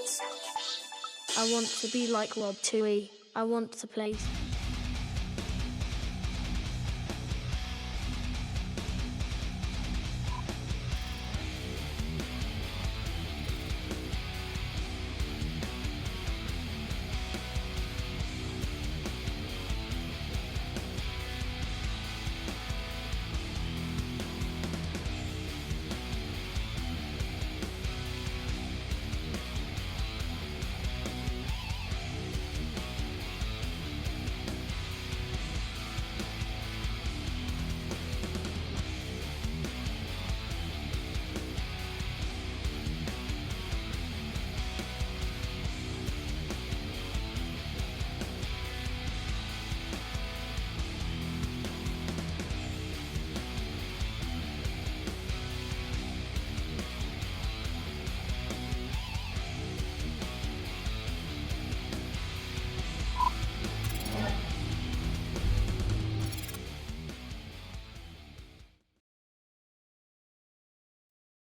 I want to be like Twohy. I want to play.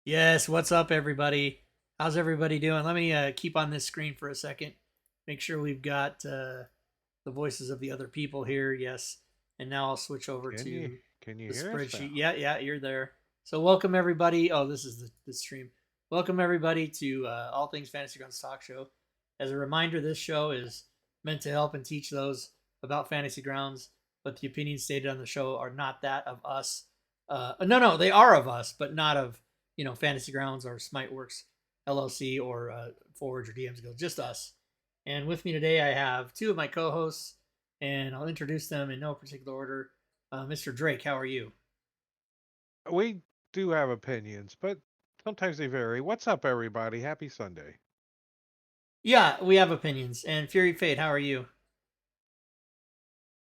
Yes, what's up, everybody? How's everybody doing? Let me keep on this screen for a second. Make sure we've got the voices of the other people here. Yes, and now I'll switch over Can to you the hear us now? spreadsheet. Yeah, you're there. So welcome everybody. Oh, this is the stream. Welcome everybody to All Things Fantasy Grounds Talk Show. As a reminder, this show is meant to help and teach those about Fantasy Grounds, but the opinions stated on the show are not that of us. No, they are of us, but not of Fantasy Grounds or Smiteworks LLC or Forge or DM's Guild, just us. And with me today, I have two of my co-hosts, and I'll introduce them in no particular order. Mr. Drake, how are you? We do have opinions, but sometimes they vary. What's up, everybody? Happy Sunday. Yeah, we have opinions. And Fury Fate, how are you?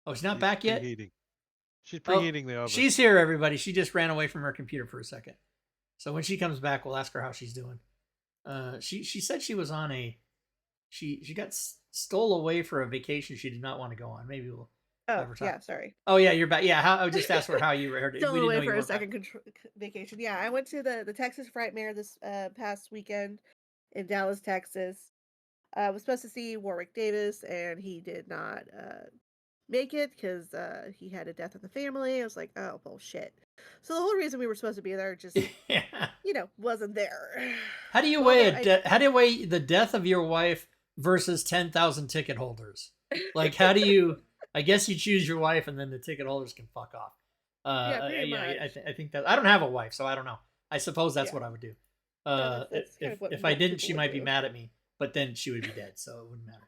Oh, she's not She's back yet? preheating. She's Oh, preheating the oven. she's here, everybody. She just ran away from her computer for a second. So when she comes back, we'll ask her how she's doing. She said she was on a she got stole away for a vacation she did not want to go on. Maybe we'll Oh, have her talk. yeah, sorry. Oh yeah, you're back. Yeah, I just asked her how you were. Still We didn't away know you for a were second vacation. Yeah, I went to the Texas Frightmare this past weekend in Dallas, Texas. I was supposed to see Warwick Davis, and he did not make it because he had a death in the family. I was like, oh, bullshit. So the whole reason we were supposed to be there just, yeah. wasn't there. How do you how do you weigh the death of your wife versus 10,000 ticket holders? Like, how do you? I guess you choose your wife, and then the ticket holders can fuck off. Yeah, pretty much. I think that I don't have a wife, so I don't know. I suppose that's what I would do. That's kind of what if I didn't, people she would might be do. mad at me, but then she would be dead, so it wouldn't matter.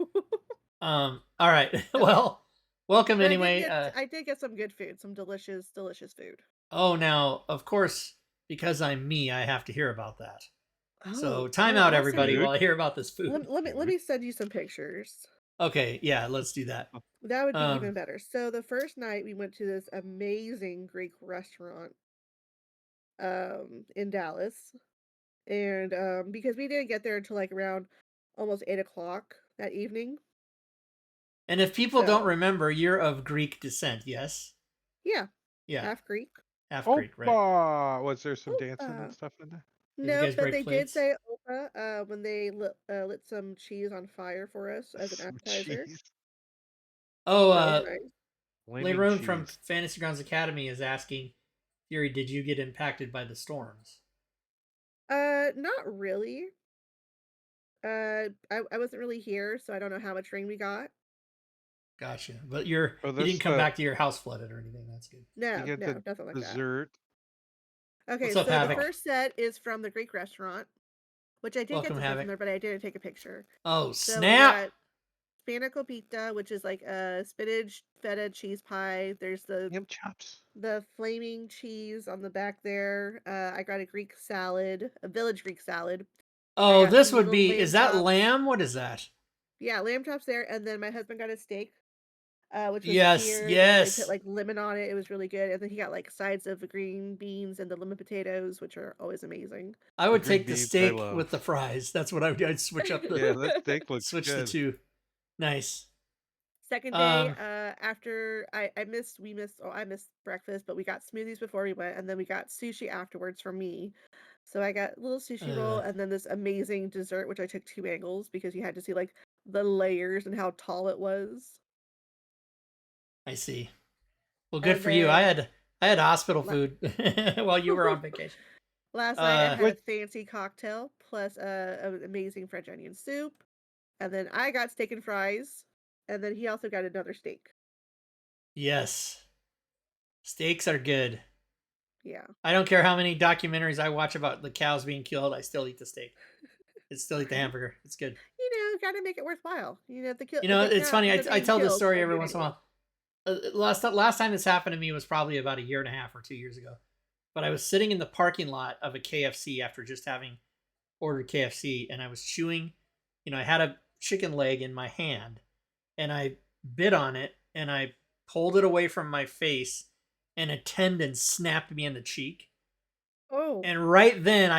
All right. Well, welcome But anyway. I did get some good food, some delicious food. Oh, now of course, because I'm me, I have to hear about that. So Oh, time out, I'll everybody, send you- while I hear about this food. let me send you some pictures. Okay, yeah, let's do that. That would be even better. So the first night we went to this amazing Greek restaurant in Dallas. And because we didn't get there until like around almost 8 o'clock that evening. And if people don't So remember, you're of Greek descent, yes? yeah, Yeah, half Greek. half Greek, right? Opa! Was there some dancing Opa. and stuff in there? Did you No, guys but break they did plates? say opa when they lit some cheese on fire for us as an Some appetizer. cheese. Oh, That was nice. Flaming Leroon cheese. from Fantasy Grounds Academy is asking, Fury, did you get impacted by the storms? Not really. I wasn't really here, so I don't know how much rain we got. Gotcha. But Oh, you didn't come back to your house flooded or anything. That's good. No, You get no, the nothing like that. dessert. Okay, What's up, so Havoc? the first set is from the Greek restaurant, which I did Welcome, get to see Havoc. from there, but I didn't take a picture. Oh, So snap! we got spanakopita, which is like a spinach feta cheese pie. There's Ham chops. the flaming cheese on the back there. I got a Greek salad, a village Greek salad. Oh, got this some would little be. lamb Is that chops. lamb? What is that? Yeah, lamb chops there, and then my husband got a steak, which was Yes, seared. yes. They put like lemon on it. It was really good. And then he got like sides of the green beans and the lemon potatoes, which are always amazing. I would green take the beans I steak love. with the fries. That's what I would. I'd switch up the. Yeah, that steak looks switch good. the two. Nice. Second day, after I missed breakfast, but we got smoothies before we went, and then we got sushi afterwards for me. So I got a little sushi roll and then this amazing dessert, which I took 2 angles because you had to see like the layers and how tall it was. I see. Well, good And for you. I then had hospital la- food while you were on vacation. last night I had a Which fancy cocktail plus an amazing French onion soup. And then I got steak and fries. And then he also got another steak. Yes, steaks are good. Yeah. I don't care how many documentaries I watch about the cows being killed. I still eat the steak. I still eat the Right. hamburger. It's good. Gotta make it worthwhile. If the kill You if know, the it's funny. cows are I being tell this killed, story so every good once in a anyways. while. Last time this happened to me was probably about a year and a half or 2 years ago. But I was sitting in the parking lot of a KFC after just having ordered KFC, and I was chewing. I had a chicken leg in my hand, and I bit on it, and I pulled it away from my face, and a tendon snapped me in the cheek. Oh. And right then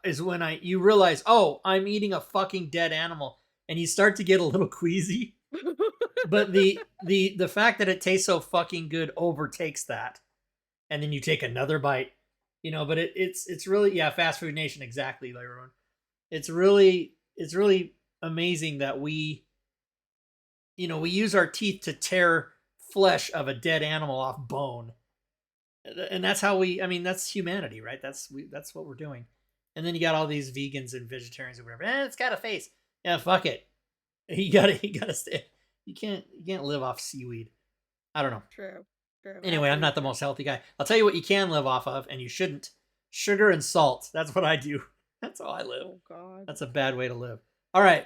is when you realize, oh, I'm eating a fucking dead animal, and you start to get a little queasy. But the fact that it tastes so fucking good overtakes that, and then you take another bite, But it's really, yeah, fast food nation, exactly, like everyone. It's really amazing that we use our teeth to tear flesh of a dead animal off bone, and that's how that's humanity, right? That's what we're doing. And then you got all these vegans and vegetarians or whatever. It's got a face. Yeah, fuck it. You gotta stay. You can't live off seaweed. I don't know. True. True. Anyway, I'm Absolutely not the true. most healthy guy. I'll tell you what you can live off of, and you shouldn't. Sugar and salt. That's what I do. That's how I live. Oh God. That's a bad way to live. All right.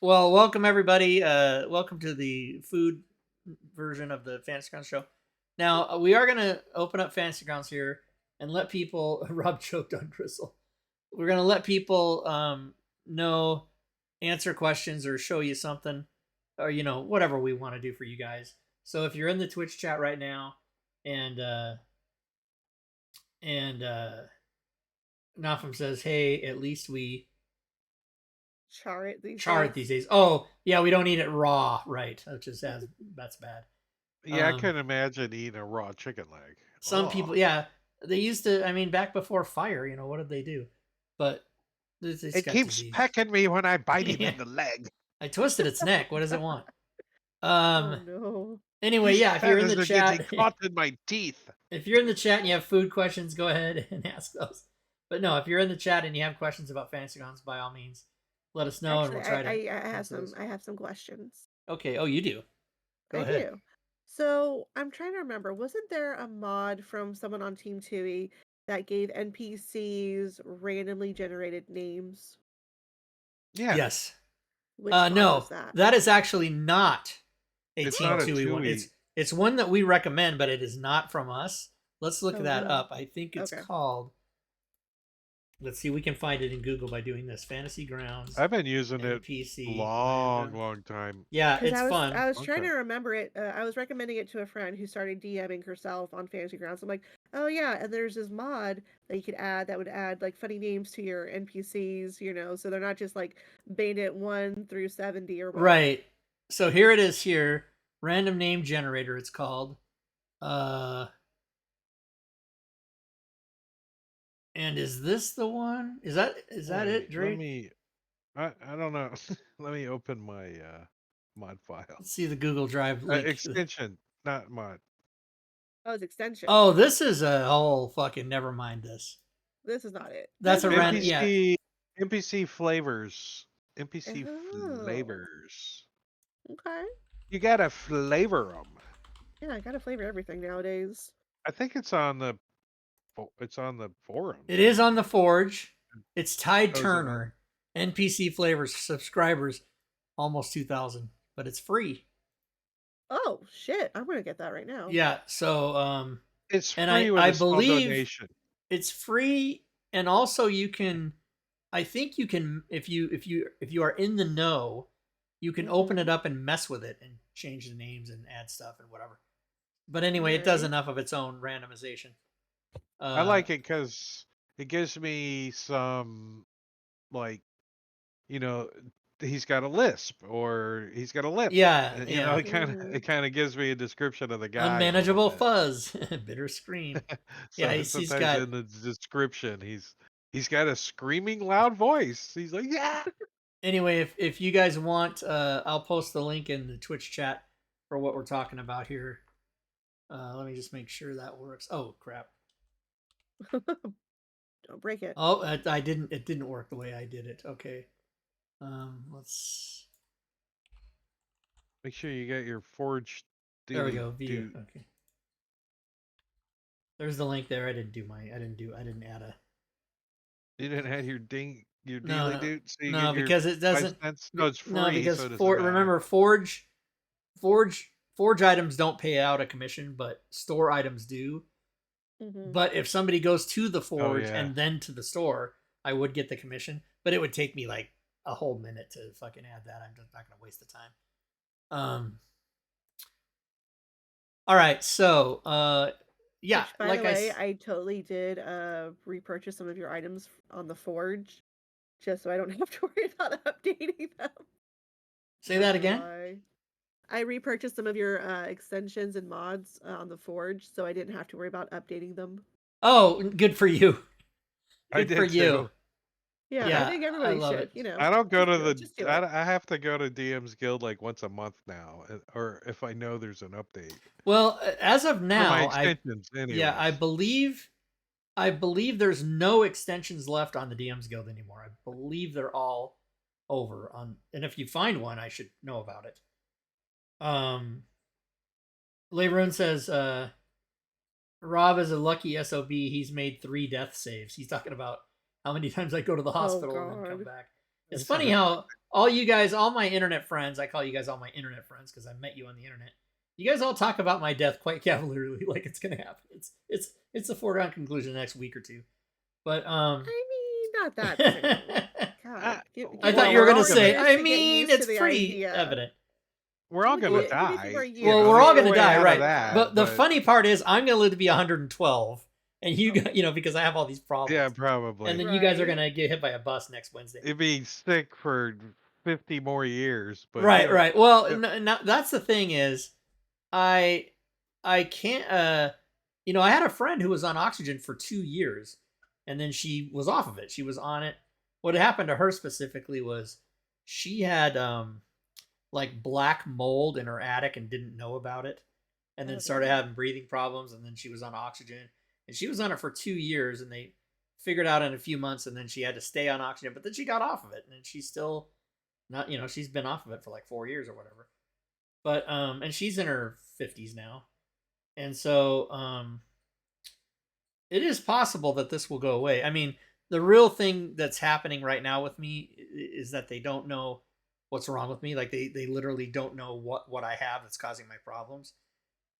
Well, welcome everybody. Welcome to the food version of the Fantasy Grounds show. Now we are gonna open up Fantasy Grounds here and let people. Rob choked on Crystal. We're gonna let people know, answer questions, or show you something, or whatever we want to do for you guys. So if you're in the Twitch chat right now, and Nafum says, "Hey, at least we Char it these char days. it these days." Oh, yeah, we don't eat it raw, right? That's bad. Yeah, I couldn't imagine eating a raw chicken leg. Some Ugh. people, yeah, they used to. Back before fire, what did they do? But It keeps pecking me when I bite it in the leg. I twisted its neck. What does it want? Oh no. Anyway, yeah, if you're in the Feathers are chat, getting caught in my teeth. if you're in the chat and you have food questions, go ahead and ask those. But no, if you're in the chat and you have questions about Fantasy Grounds, by all means, let us know. Actually, and we'll try to. I have answer some. those. I have some questions. Okay. Oh, you do. Go ahead. do. So I'm trying to remember. Wasn't there a mod from someone on Team Twohy that gave NPCs randomly generated names? Yeah. Yes. Which mod no, was that? that is actually not a It's Team not a Twohy one. Twohy. It's one that we recommend, but it is not from us. Let's look Oh, that no. up. I think it's Okay. called. Let's see. We can find it in Google by doing this. Fantasy Grounds. I've been using NPC. it long time. Yeah, 'Cause it's fun. I was trying Okay. to remember it. I was recommending it to a friend who started DMing herself on Fantasy Grounds. I'm like, oh yeah, and there's this mod that you could add that would add like funny names to your NPCs, so they're not just like Bandit 1 through 70 or whatever. Right. So here it is here. Random name generator, it's called. And is this the one? Is that it, Drake? Let me. I don't know. Let me open my mod file. Let's see the Google Drive link. Extension, not mod. Oh, it's extension. Oh, this is a whole fucking. Never mind this. This is not it. That's a random. NPC, Yeah. NPC flavors. NPC Oh. flavors. Okay. You gotta flavor them. Yeah, I gotta flavor everything nowadays. I think it's on the forum. It is on the Forge. It's Tide Oh, is it Turner. NPC flavors subscribers almost 2,000, but it's free. Oh shit! I'm gonna get that right now. Yeah. So it's free and with I a small believe donation. it's free, and also you can. I think you can if you are in the know, you can open it up and mess with it and change the names and add stuff and whatever. But anyway, it does Right. enough of its own randomization. I like it because it gives me some, like, he's got a lisp or he's got a lip. Yeah, And, yeah. it kind of gives me a description of the guy. a little Unmanageable bit. fuzz, bitter scream. So Yeah, he's sometimes got. in the description, he's He's got a screaming loud voice. He's like, yeah. Anyway, if you guys want, I'll post the link in the Twitch chat for what we're talking about here. Let me just make sure that works. Oh crap! Don't break it. Oh, I didn't. It didn't work the way I did it. Okay. Let's. Make sure you get your Forge. There we Daily go. View. Dude. Okay. There's the link there. I didn't add a. You didn't have your No, daily no, dude, so you no, get your because it 5 doesn't. cents. No, it's free, No, because so it doesn't matter. remember Forge items don't pay out a commission, but store items do. Mhm. But if somebody goes to the Forge yeah. and then to the store, I would get the commission. But it would take me like a whole minute to fucking add that. I'm just not gonna waste the time. All right, so yeah, Which, by like the way, I totally did repurchase some of your items on the Forge, just so I don't have to worry about updating them. say that again. Why. I repurchased some of your extensions and mods on the Forge, so I didn't have to worry about updating them. Oh, good for you. I Good did for you. too. Yeah, Yeah, I think I everybody love should. it. I don't go just to do it, the. just do it. I have to go to DM's Guild like once a month now, or if I know there's an update. Well, as of For my now, extensions, anyways. yeah, I believe there's no extensions left on the DM's Guild anymore. I believe they're all over on, and if you find one, I should know about it. Lebrun says, Rob is a lucky SOB. He's made 3 death saves. He's talking about how many times I go to the hospital and then come God. back. It's funny how all you guys, all my internet friends, I call you guys all my internet friends because I met you on the internet. You guys all talk about my death quite cavalierly, like it's gonna happen. It's a foregone conclusion next week or two. But I mean, not that soon. God, I thought you were gonna say. years I to get mean, used to it's the pretty idea. evident. We're all Give gonna me a few die. more years. Well, we're all there's gonna no way die, out of right? that, But the funny part is, I'm gonna live to be 112, and you, because I have all these problems. Yeah, probably. And then you guys are Right. gonna get hit by a bus next Wednesday. It'd be sick for 50 more years, but Right, right. Well, yeah. that's the thing is, I can't. I had a friend who was on oxygen for 2 years, and then she was off of it. She was on it. What happened to her specifically was she had like black mold in her attic and didn't know about it, and then started having breathing problems, and then she was on oxygen, and she was on it for 2 years, and they figured out in a few months, and then she had to stay on oxygen, but then she got off of it, and she's still not, she's been off of it for like 4 years or whatever. But and she's in her 50s now. And so it is possible that this will go away. I mean, the real thing that's happening right now with me is that they don't know what's wrong with me. Like they literally don't know what I have that's causing my problems.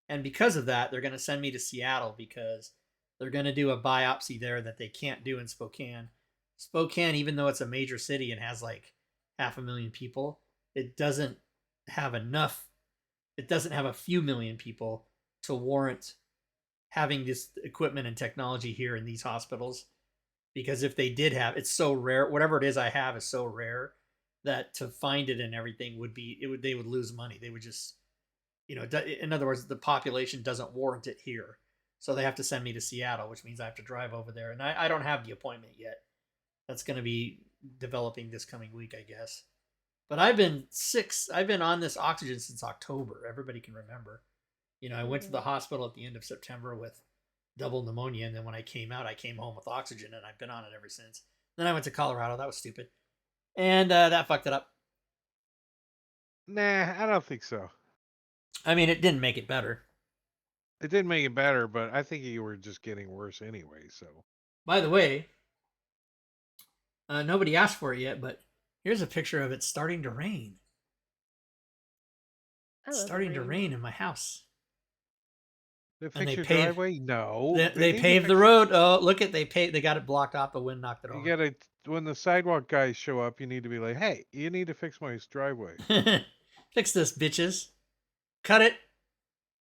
And because of that, they're going to send me to Seattle because they're going to do a biopsy there that they can't do in Spokane. Spokane, even though it's a major city and has like 500,000 people, it doesn't have enough. It doesn't have a few million people to warrant having this equipment and technology here in these hospitals. Because if they did have, it's so rare. Whatever it is I have is so rare that to find it and everything they would lose money. They would just, in other words, the population doesn't warrant it here. So they have to send me to Seattle, which means I have to drive over there. And I don't have the appointment yet. That's going to be developing this coming week, I guess. But I've been on this oxygen since October. Everybody can remember. I went to the hospital at the end of September with double pneumonia, and then when I came out, I came home with oxygen, and I've been on it ever since. Then I went to Colorado. That was stupid. And that fucked it up. Nah, I don't think so. I mean, it didn't make it better. It didn't make it better, but I think you were just getting worse anyway, so. By the way, nobody asked for it yet, but here's a picture of it starting to rain. It's starting to rain in my house. They fix your driveway? No. They paved the road. Oh, look at they got it blocked off. The wind knocked it over. You gotta, when the sidewalk guys show up, you need to be like, hey, you need to fix my driveway. Fix this, bitches. Cut it.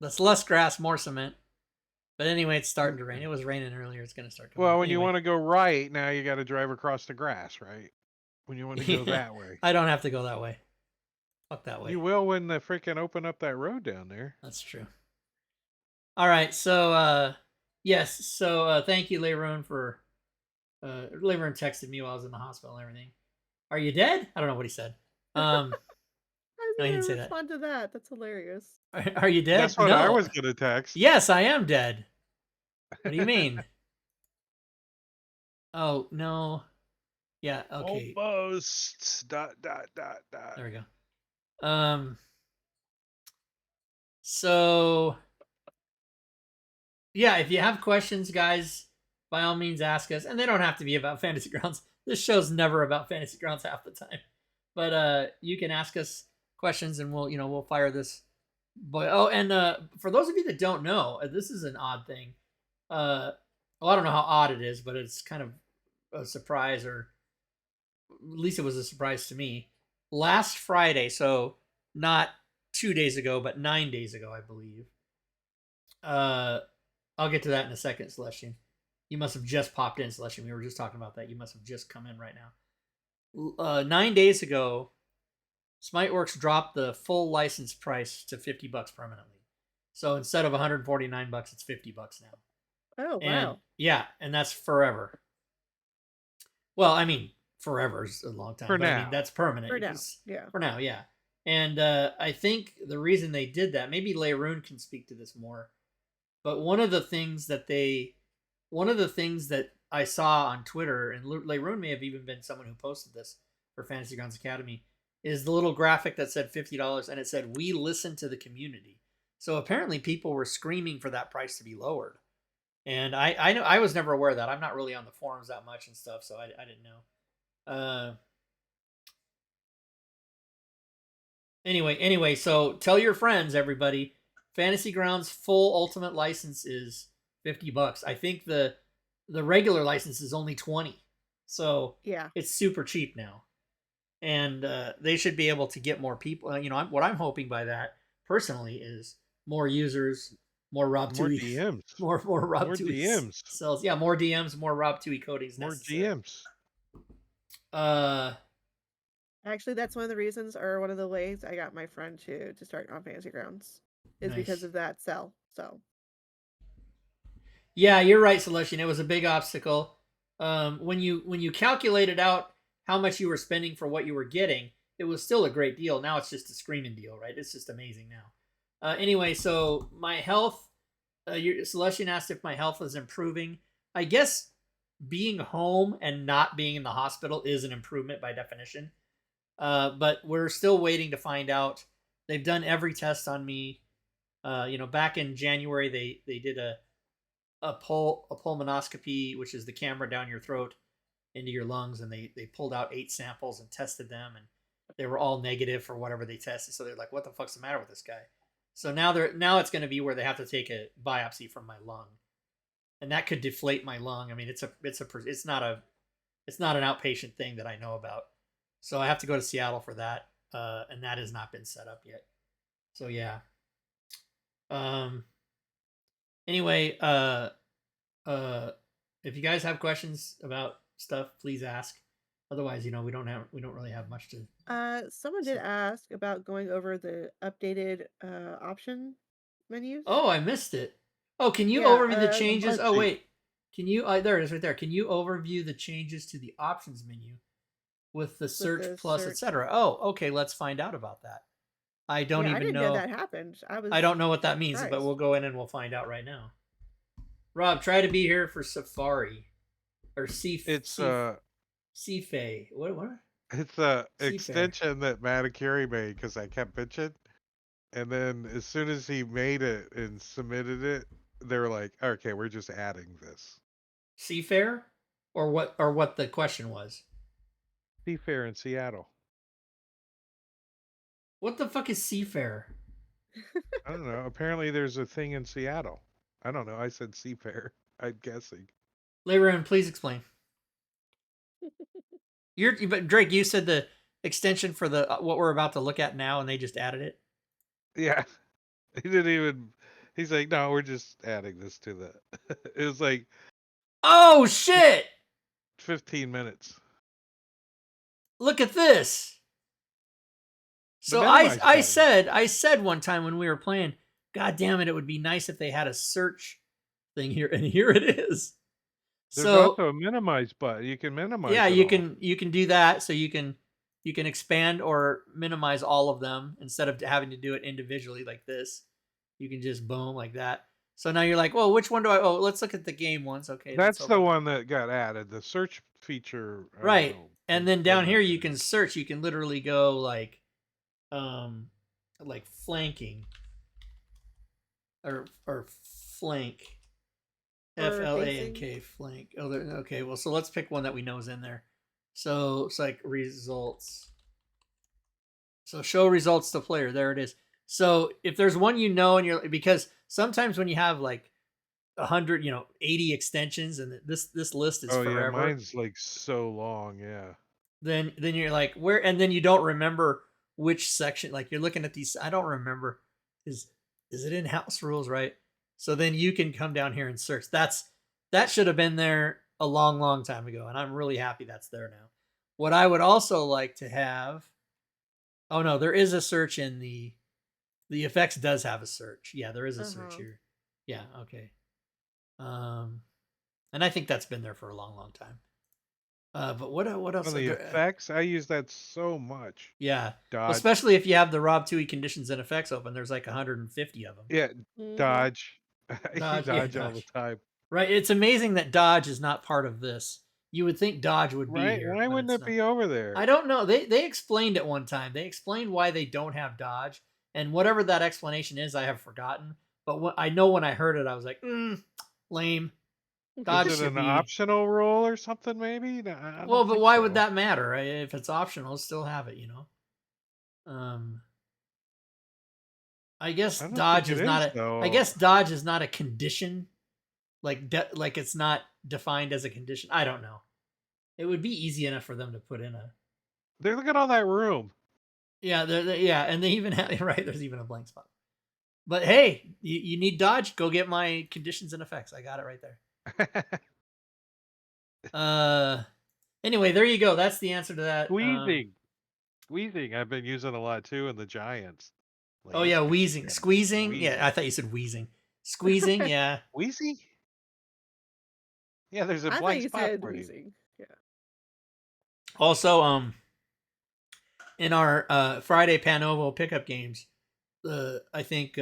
That's less grass, more cement. But anyway, it's starting to rain. It was raining earlier. It's going to start coming. Well, when you want to go right, now you got to drive across the grass, right? When you want to go that way. I don't have to go that way. Fuck that way. You will when they freaking open up that road down there. That's true. All right, so yes, so thank you, Leroon, for Laverne texted me while I was in the hospital and everything. Are you dead? I don't know what he said. I was No, he gonna didn't say that. respond to that. That's hilarious. Are you dead? That's what I was gonna text. Yes, I am dead. What do you mean? Oh no. Yeah. Okay. Almost. ... There we go. So yeah, if you have questions, guys, by all means ask us. And they don't have to be about Fantasy Grounds. This show's never about Fantasy Grounds half the time. But you can ask us questions and we'll fire this. But for those of you that don't know, this is an odd thing. Well, I don't know how odd it is, but it's kind of a surprise, or at least it was a surprise to me. Last Friday, so not 2 days ago, but 9 days ago, I believe. I'll get to that in a second, Celestian. You must have just popped in, Celestian. We were just talking about that. You must have just come in right now. 9 days ago, Smiteworks dropped the full license price to $50 permanently. So instead of $149, it's $50 now. Oh, And wow. yeah, and that's forever. Well, I mean, forever is a long time. For but I now. mean, that's permanent. For now, yeah. For now, yeah. And I think the reason they did that, maybe Leroon can speak to this more, but one of the things that I saw on Twitter, and Leroon may have even been someone who posted this for Fantasy Grounds Academy, is the little graphic that said $50, and it said, "We listen to the community." So apparently people were screaming for that price to be lowered. And I know I was never aware of that. I'm not really on the forums that much and stuff, so I didn't know. Anyway, so tell your friends, everybody. Fantasy Grounds full ultimate license is $50. I think the regular license is only $20. So Yeah. it's super cheap now. And they should be able to get more people. What I'm hoping by that personally is more users, more Rob More Twohy, DMs. more Rob More Twohy DMs. sells. Yeah, more DMs, more Rob Twohy codings. More necessary. GMs. Actually, that's one of the reasons, or one of the ways I got my friend to start on Fantasy Grounds, is Nice. because of that sell. So yeah, you're right, Celestian. It was a big obstacle. When you calculated out how much you were spending for what you were getting, it was still a great deal. Now it's just a screaming deal, right? It's just amazing now. Anyway, so my health, Celestian asked if my health is improving. I guess being home and not being in the hospital is an improvement by definition. But we're still waiting to find out. They've done every test on me. Back in January, they did a pulmonoscopy, which is the camera down your throat into your lungs, and they pulled out 8 samples and tested them, and they were all negative for whatever they tested. So they're like, "What the fuck's the matter with this guy?" So now it's going to be where they have to take a biopsy from my lung, and that could deflate my lung. I mean, it's not an outpatient thing that I know about. So I have to go to Seattle for that, and that has not been set up yet. So yeah. Anyway, if you guys have questions about stuff, please ask. Otherwise, we don't really have much to. someone did ask about going over the updated option menus. Oh, I missed it. Oh, can you Yeah, overview the changes? let's Oh, see. wait. Can you? There it is, right there. Can you overview the changes to the options menu with the search the plus, search. etc.? Oh, okay. Let's find out about that. I don't Yeah, even I didn't know that happened. I don't know what that means, but surprised. we'll go in and we'll find out right now. Rob, try to be here for Safari or It's CFA. What? It's a Seafair. extension that Manicuri made because I kept bitching, and then as soon as he made it and submitted it, they were like, "Okay, we're just adding this." Seafair, or what? Or what the question was? Seafair in Seattle. What the fuck is Seafair? I don't know. Apparently, there's a thing in Seattle. I don't know. I said Seafair. I'm guessing. Leroy, please explain. But Drake, you said the extension for the what we're about to look at now, and they just added it. Yeah, he didn't even. He's like, "No, we're just adding this to the." It was like, oh shit! 15 minutes. Look at this. So I said one time when we were playing, God damn it, it would be nice if they had a search thing here, and here it is. There's So also a minimize button. You can minimize yeah, it all. you can do that. So you can expand or minimize all of them instead of having to do it individually like this. You can just boom like that. So now you're like, well, which one do I? Oh, let's look at the game ones. Okay, let's That's the open. one that got added. The search feature, I don't Right, know. and then What down here you happened. can search. You can literally go um, like flanking or flank. Or FLANK facing. flank. Oh, okay. Well, so let's pick one that we know is in there. So it's like results. So show results to player. There it is. So if there's one you know, and you're because sometimes when you have like 100, 80 extensions, and this list is Oh yeah, forever, mine's like so long. Yeah. then you're like where, and then you don't remember which section. Like you're looking at these. I don't remember. Is is it in house rules, right? So then you can come down here and search. That should have been there a long time ago, and I'm really happy that's there now. What I would also like to have. Oh no, there is a search in the effects does have a search. Yeah, there is a search here. Yeah, okay. And I think that's been there for a long time. But what else? On the effects, I use that so much. Yeah, well, Dodge. especially if you have the Rob Twohy conditions and effects open. There's like 150 of them. Yeah, Mm-hmm. dodge. I Dodge, yeah, dodge all the dodge. time. Right. It's amazing that dodge is not part of this. You would think dodge would be Right? here, Why but wouldn't it's it not. be over there? I don't know. They explained it one time. They explained why they don't have dodge, and whatever that explanation is, I have forgotten. But I know when I heard it, I was like, lame. Is Dodge it should an be. optional role or something? Maybe. No, I Well, don't but think why would so. that matter? Right? If it's optional, still have it. I guess I don't think dodge it is not is a. I though. guess dodge is not a condition. Like it's not defined as a condition. I don't know. It would be easy enough for them to put in a. Look at all that room. Yeah, yeah, and they even have right. There's even a blank spot. But hey, you need dodge? Go get my conditions and effects. I got it right there. Uh, anyway, there you go. That's the answer to that. Squeezing. Squeezing. I've been using a lot too in the Giants. Oh Like yeah, wheezing, and squeezing. Yeah, I squeezing. thought you said wheezing. Squeezing. Yeah. Wheezy? Yeah, there's a I thought blank you spot said for you. wheezing. Yeah. Also, in our Friday Panovo pickup games, I think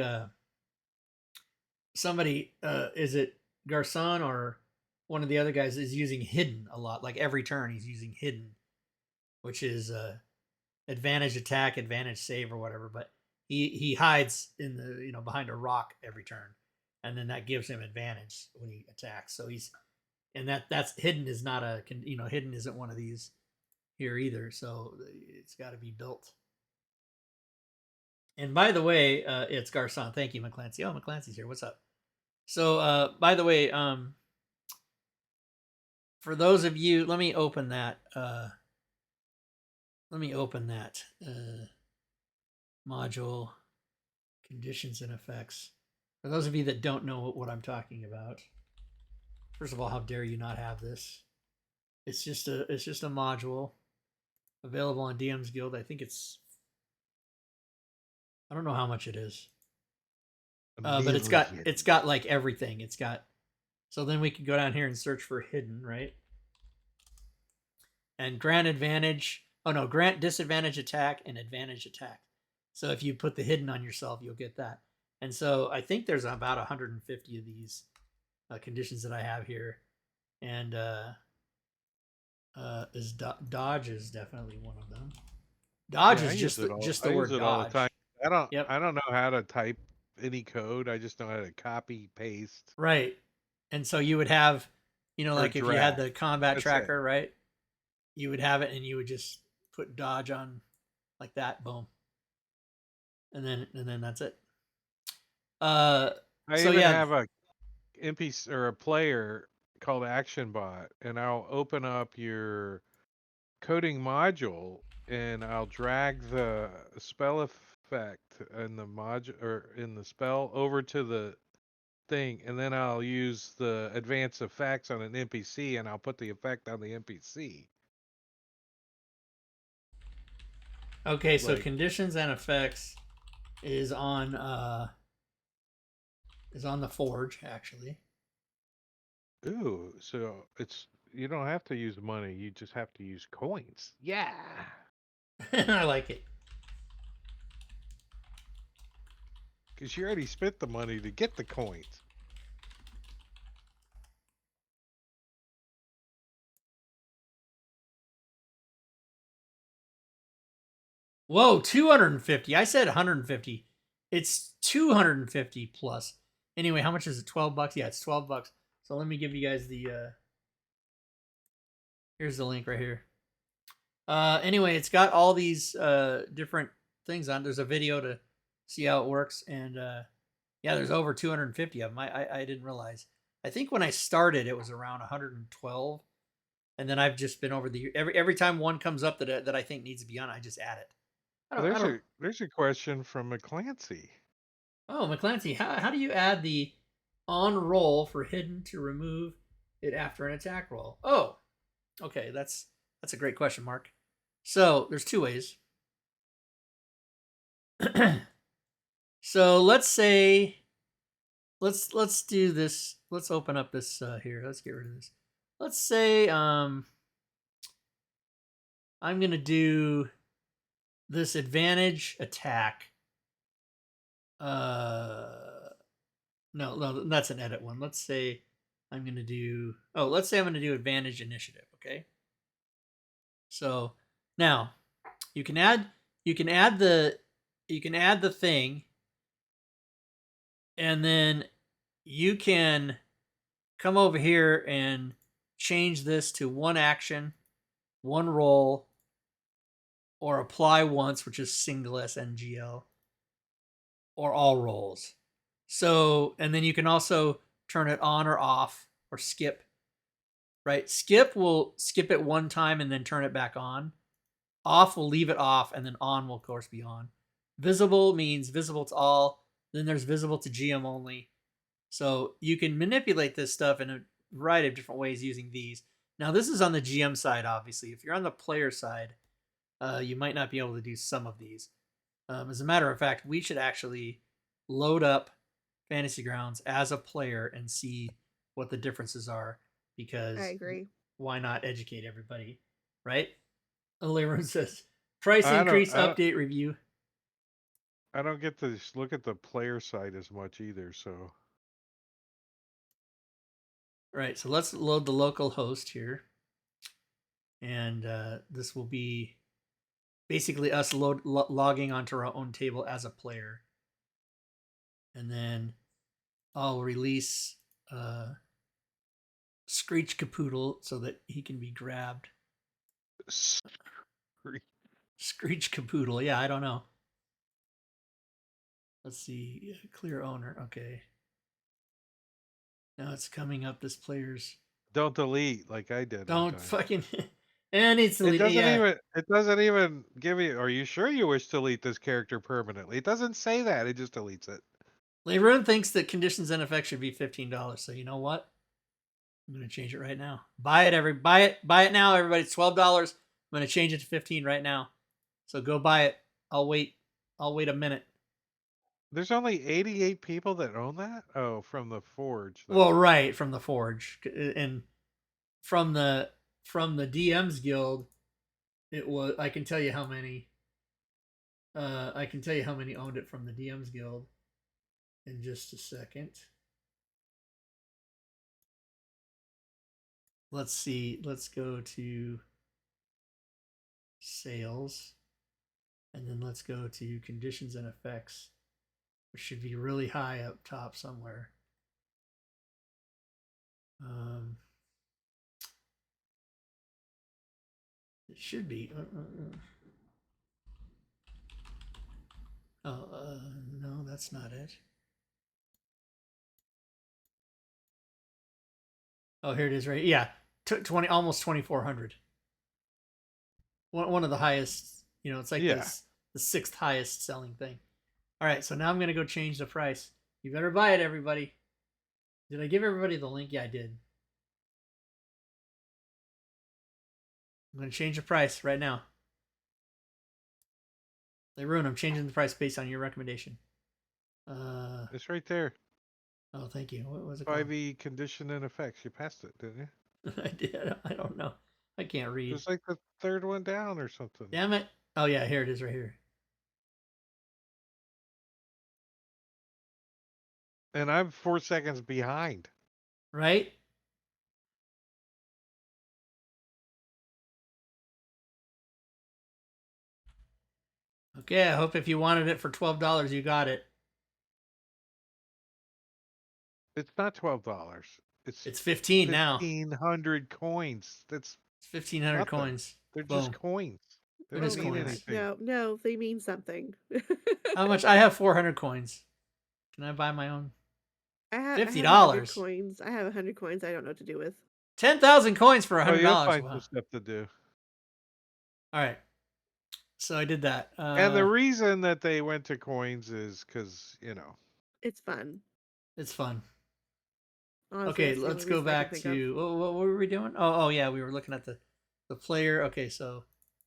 somebody is it Garcon or one of the other guys is using hidden a lot. Like every turn, he's using hidden, which is advantage attack, advantage save, or whatever. But he hides in the behind a rock every turn, and then that gives him advantage when he attacks. So he's and that's hidden is not a hidden isn't one of these here either. So it's got to be built. And by the way, it's Garcon. Thank you, McClancy. Oh, McClancy's here. What's up? So, by the way, for those of you, let me open that. Let me open that module, conditions and effects. For those of you that don't know what I'm talking about, first of all, how dare you not have this? It's just a module available on DM's Guild. I think I don't know how much it is. But it's got like everything. It's got so then we can go down here and search for hidden, right? And grant advantage. Oh no, grant disadvantage attack and advantage attack. So if you put the hidden on yourself, you'll get that. And so I think there's about 150 of these conditions that I have here, and dodge is definitely one of them. Dodge is just the I word use it all the dodge. time. Yep. I don't know how to type any code. I just know how to copy, paste, Right. And so you would have, or like if you had drag. the combat That's it. tracker, right? You would have it and you would just put dodge on like that, boom. And then that's it. I So even yeah. have a NPC or a player called ActionBot, and I'll open up your coding module and I'll drag the spell effect in the module or in the spell over to the thing, and then I'll use the advanced effects on an NPC and I'll put the effect on the NPC. Okay, so Like, conditions and effects is on the forge actually. Ooh, so you don't have to use money. You just have to use coins. Yeah. I like it. Because you already spent the money to get the coins. Whoa, 250. I said 150. It's 250 plus. Anyway, how much is it? 12 bucks? Yeah, it's 12 bucks. So let me give you guys the here's the link right here. Anyway, it's got all these different things on. There's a video to see how it works, and yeah, there's over 250 of them. I didn't realize. I think when I started, it was around 112, and then I've just been over the every time one comes up that I think needs to be on, I just add it. Well, I don't. there's a question from McClancy. Oh, McClancy, how do you add the on roll for hidden to remove it after an attack roll? Oh, okay, that's a great question, Mark. So there's two ways. So let's say let's do this. Let's open up this here. Let's get rid of this. Let's say I'm gonna do this advantage attack. No, that's an edit one. Let's say I'm gonna do. Oh, let's say I'm gonna do advantage initiative. Okay. So now you can add the thing, and then you can come over here and change this to one action, one roll, or apply once, which is single SNGL, or all rolls. So, and then you can also turn it on or off or skip, right? Skip will skip it one time and then turn it back on. Off will leave it off, and then on will, of course, be on. Visible means visible to all. Then there's visible to GM only. So you can manipulate this stuff in a variety of different ways using these. Now, this is on the GM side, obviously. If you're on the player side, you might not be able to do some of these. As a matter of fact, we should actually load up Fantasy Grounds as a player and see what the differences are, because I agree. why not educate everybody, right? Leroy says, price I don't increase update review. I don't get to look at the player side as much either, so Right, so let's load the local host here. And this will be basically us logging onto our own table as a player. And then I'll release Screech Capoodle so that he can be grabbed. Screech Capoodle, yeah, I don't know. Let's see, clear owner, okay. Now it's coming up, this player's... don't delete like I did. Don't fucking... and it's It doesn't yeah. even give you. Are you sure you wish to delete this character permanently? It doesn't say that. It just deletes it. Leroy thinks that conditions in effect should be $15. So you know what? I'm gonna change it right now. Buy it now, everybody. It's $12. I'm gonna change it to 15 right now. So go buy it. I'll wait a minute. There's only 88 people that own that. Oh, from the Forge. Though. Well, right, from the Forge, and from the DM's Guild, it was. I can tell you how many. I can tell you how many owned it from the DM's Guild in just a second. Let's see. Let's go to sales, and then let's go to conditions and effects, which should be really high up top somewhere. It should be. No, that's not it. Oh, here it is, right? Yeah, 20, almost 2,400. One of the highest. You know, it's like the sixth highest selling thing. All right, so now I'm gonna go change the price. You better buy it, everybody. Did I give everybody the link? Yeah, I did. I'm gonna change the price right now. They ruin. I'm changing the price based on your recommendation. It's right there. Oh, thank you. What was it called? 5e condition and effects. You passed it, didn't you? I did. I don't know. I can't It read. was like the third one down or something. Damn it. Oh, yeah, here it is right here. And I'm 4 seconds behind. Right? Okay, I hope if you wanted it for $12, you got it. It's not $12. It's 15 now. 1,500 coins. That's It's 1,500 nothing. they're They're Boom. just coins. They It don't is mean coins. anything. No, they mean something. How much? I have 400 coins. Can I buy my own? I have $50. 100 coins. I have 100 coins. I don't know what to do with. 10,000 coins for Oh, $100. you'll find Wow. some stuff to do. All right. So I did that. And the reason that they went to coins is because, It's fun. It's fun. Honestly, Okay, that's the let's only go reason I can back think to what were we doing? Oh yeah, we were looking at the player. Okay, so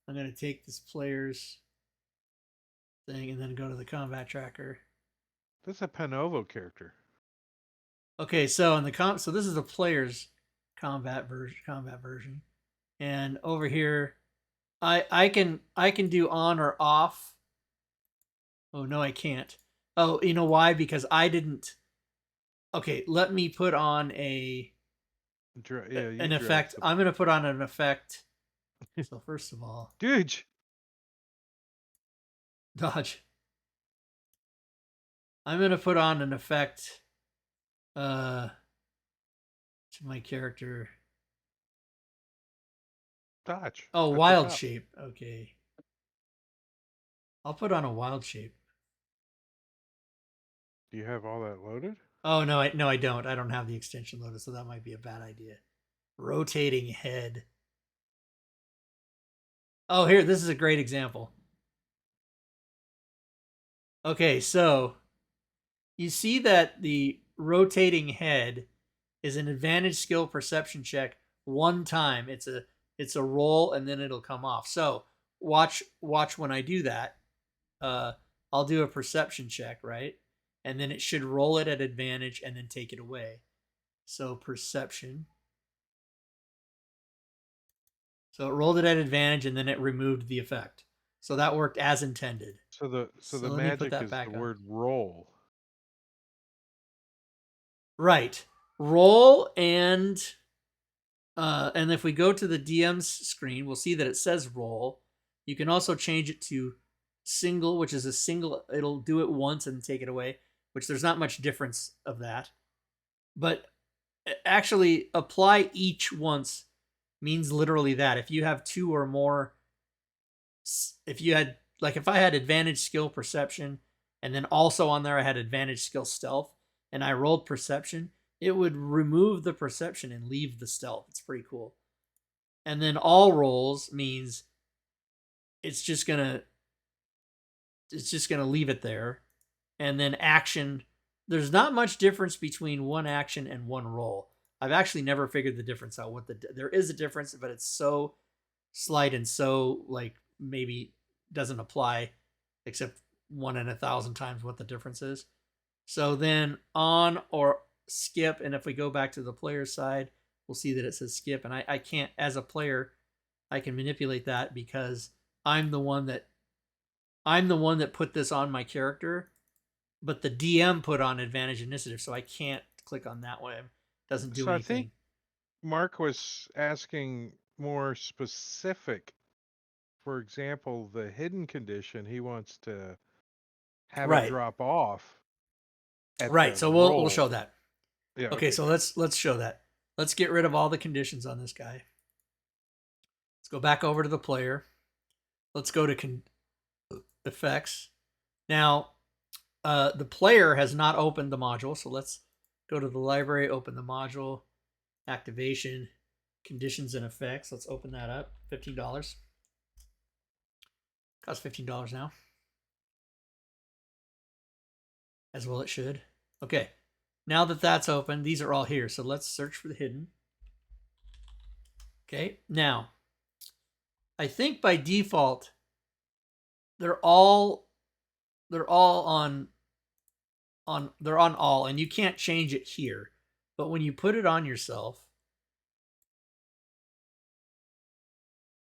I'm gonna take this player's thing and then go to the combat tracker. that's a Panovo character. Okay, so in the so this is the player's combat version, and over here, I can do on or off. Oh no, I can't. Oh, you know why? Because I didn't. Okay, let me put on an effect. I'm gonna put on an effect. So first of all, Dude, dodge. I'm gonna put on an effect to my character. dodge. Oh, at the wild top. shape. Okay. I'll put on a wild shape. Do you have all that loaded? Oh no, I don't. I don't have the extension loaded, so that might be a bad idea. Rotating head. Oh, here, this is a great example. Okay, so you see that the rotating head is an advantage skill perception check one time. It's a roll and then it'll come off. So watch when I do that. I'll do a perception check, right? And then it should roll it at advantage and then take it away. So perception. So it rolled it at advantage and then it removed the effect. So that worked as intended. So the let me put magic that is back the up. word roll. Right. Roll and if we go to the DM's screen, we'll see that it says roll. You can also change it to single, which is a single. It'll do it once and take it away, which there's not much difference of that. But actually, apply each once means literally that. If you have two or more, if you had, like, if I had advantage skill perception, and then also on there I had advantage skill stealth, and I rolled perception, it would remove the perception and leave the stealth. It's pretty cool. And then all rolls means it's just gonna leave it there. And then action, there's not much difference between one action and one roll. I've actually never figured the difference out. There is a difference, but it's so slight and so, like, maybe doesn't apply except 1 in 1,000 times what the difference is. So then on or skip, and if we go back to the player side, we'll see that it says skip, and I can't, as a player, I can manipulate that because I'm the one that put this on my character, but the DM put on advantage initiative, so I can't click on that one. It doesn't do anything. I think Mark was asking more specific. For example, the hidden condition, he wants to have it drop off. Right. So we'll show that. Yeah. Okay, so let's show that. Let's get rid of all the conditions on this guy. Let's go back over to the player. Let's go to effects. Now, the player has not opened the module, so let's go to the library, open the module, activation, conditions and effects. Let's open that up. $15. Costs $15 now. As well it should. Okay. Now that that's open, these are all here. So let's search for the hidden. Okay. Now, I think by default, they're all on they're on all, and you can't change it here. But when you put it on yourself,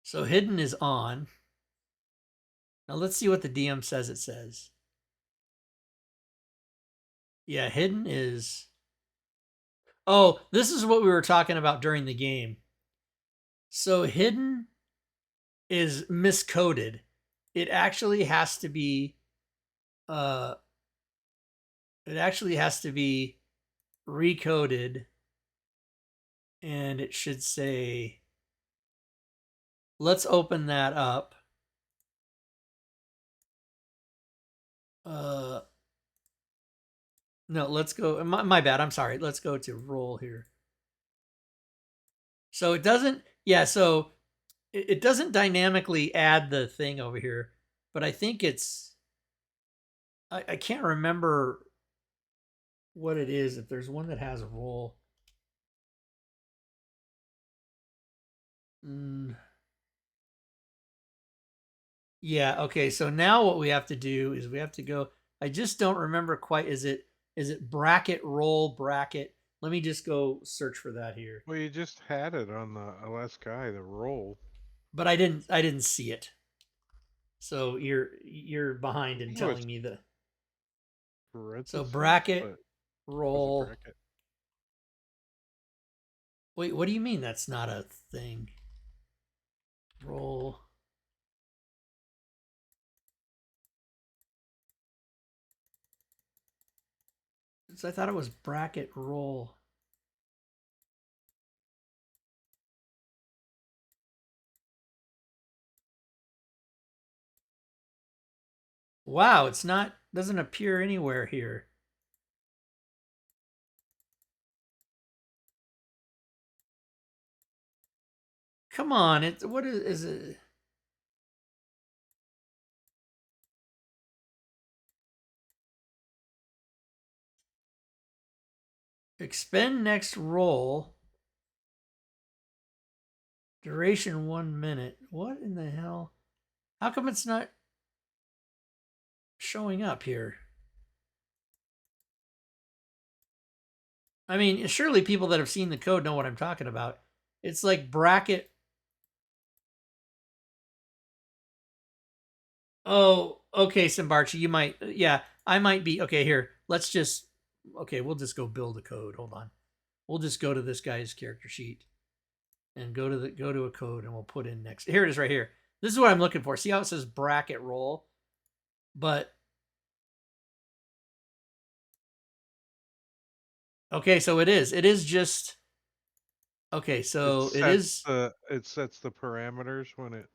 so hidden is on. Now let's see what the DM says it says. Yeah, hidden is. Oh, this is what we were talking about during the game. So hidden is miscoded. It actually has to be uh recoded, and it should say, let's open that up. No, let's go. My bad. I'm sorry. Let's go to roll here. So it doesn't. Yeah. So it doesn't dynamically add the thing over here, but I think it's. I can't remember what it is. If there's one that has a roll. Yeah. Okay. So now what we have to do is we have to go. I just don't remember quite. Is it bracket roll bracket? Let me just go search for that here. Well, you just had it on the last guy, the roll. But I didn't see it. So you're behind in telling me that. So bracket roll. Bracket? Wait, what do you mean that's not a thing? Roll. So I thought it was bracket roll. Wow, it's not, doesn't appear anywhere here. Come on, what is it? Expend next roll. Duration 1 minute. What in the hell? How come it's not showing up here? I mean, surely people that have seen the code know what I'm talking about. It's like bracket. Oh, okay, Simbarchi, you might. Yeah, I might be. Okay, here. Let's just. Okay, we'll just go build a code. Hold on. We'll just go to this guy's character sheet and go to a code, and we'll put in next. Here it is right here. This is what I'm looking for. See how it says bracket roll? But okay, so it is. It is just okay. So it sets the parameters when it.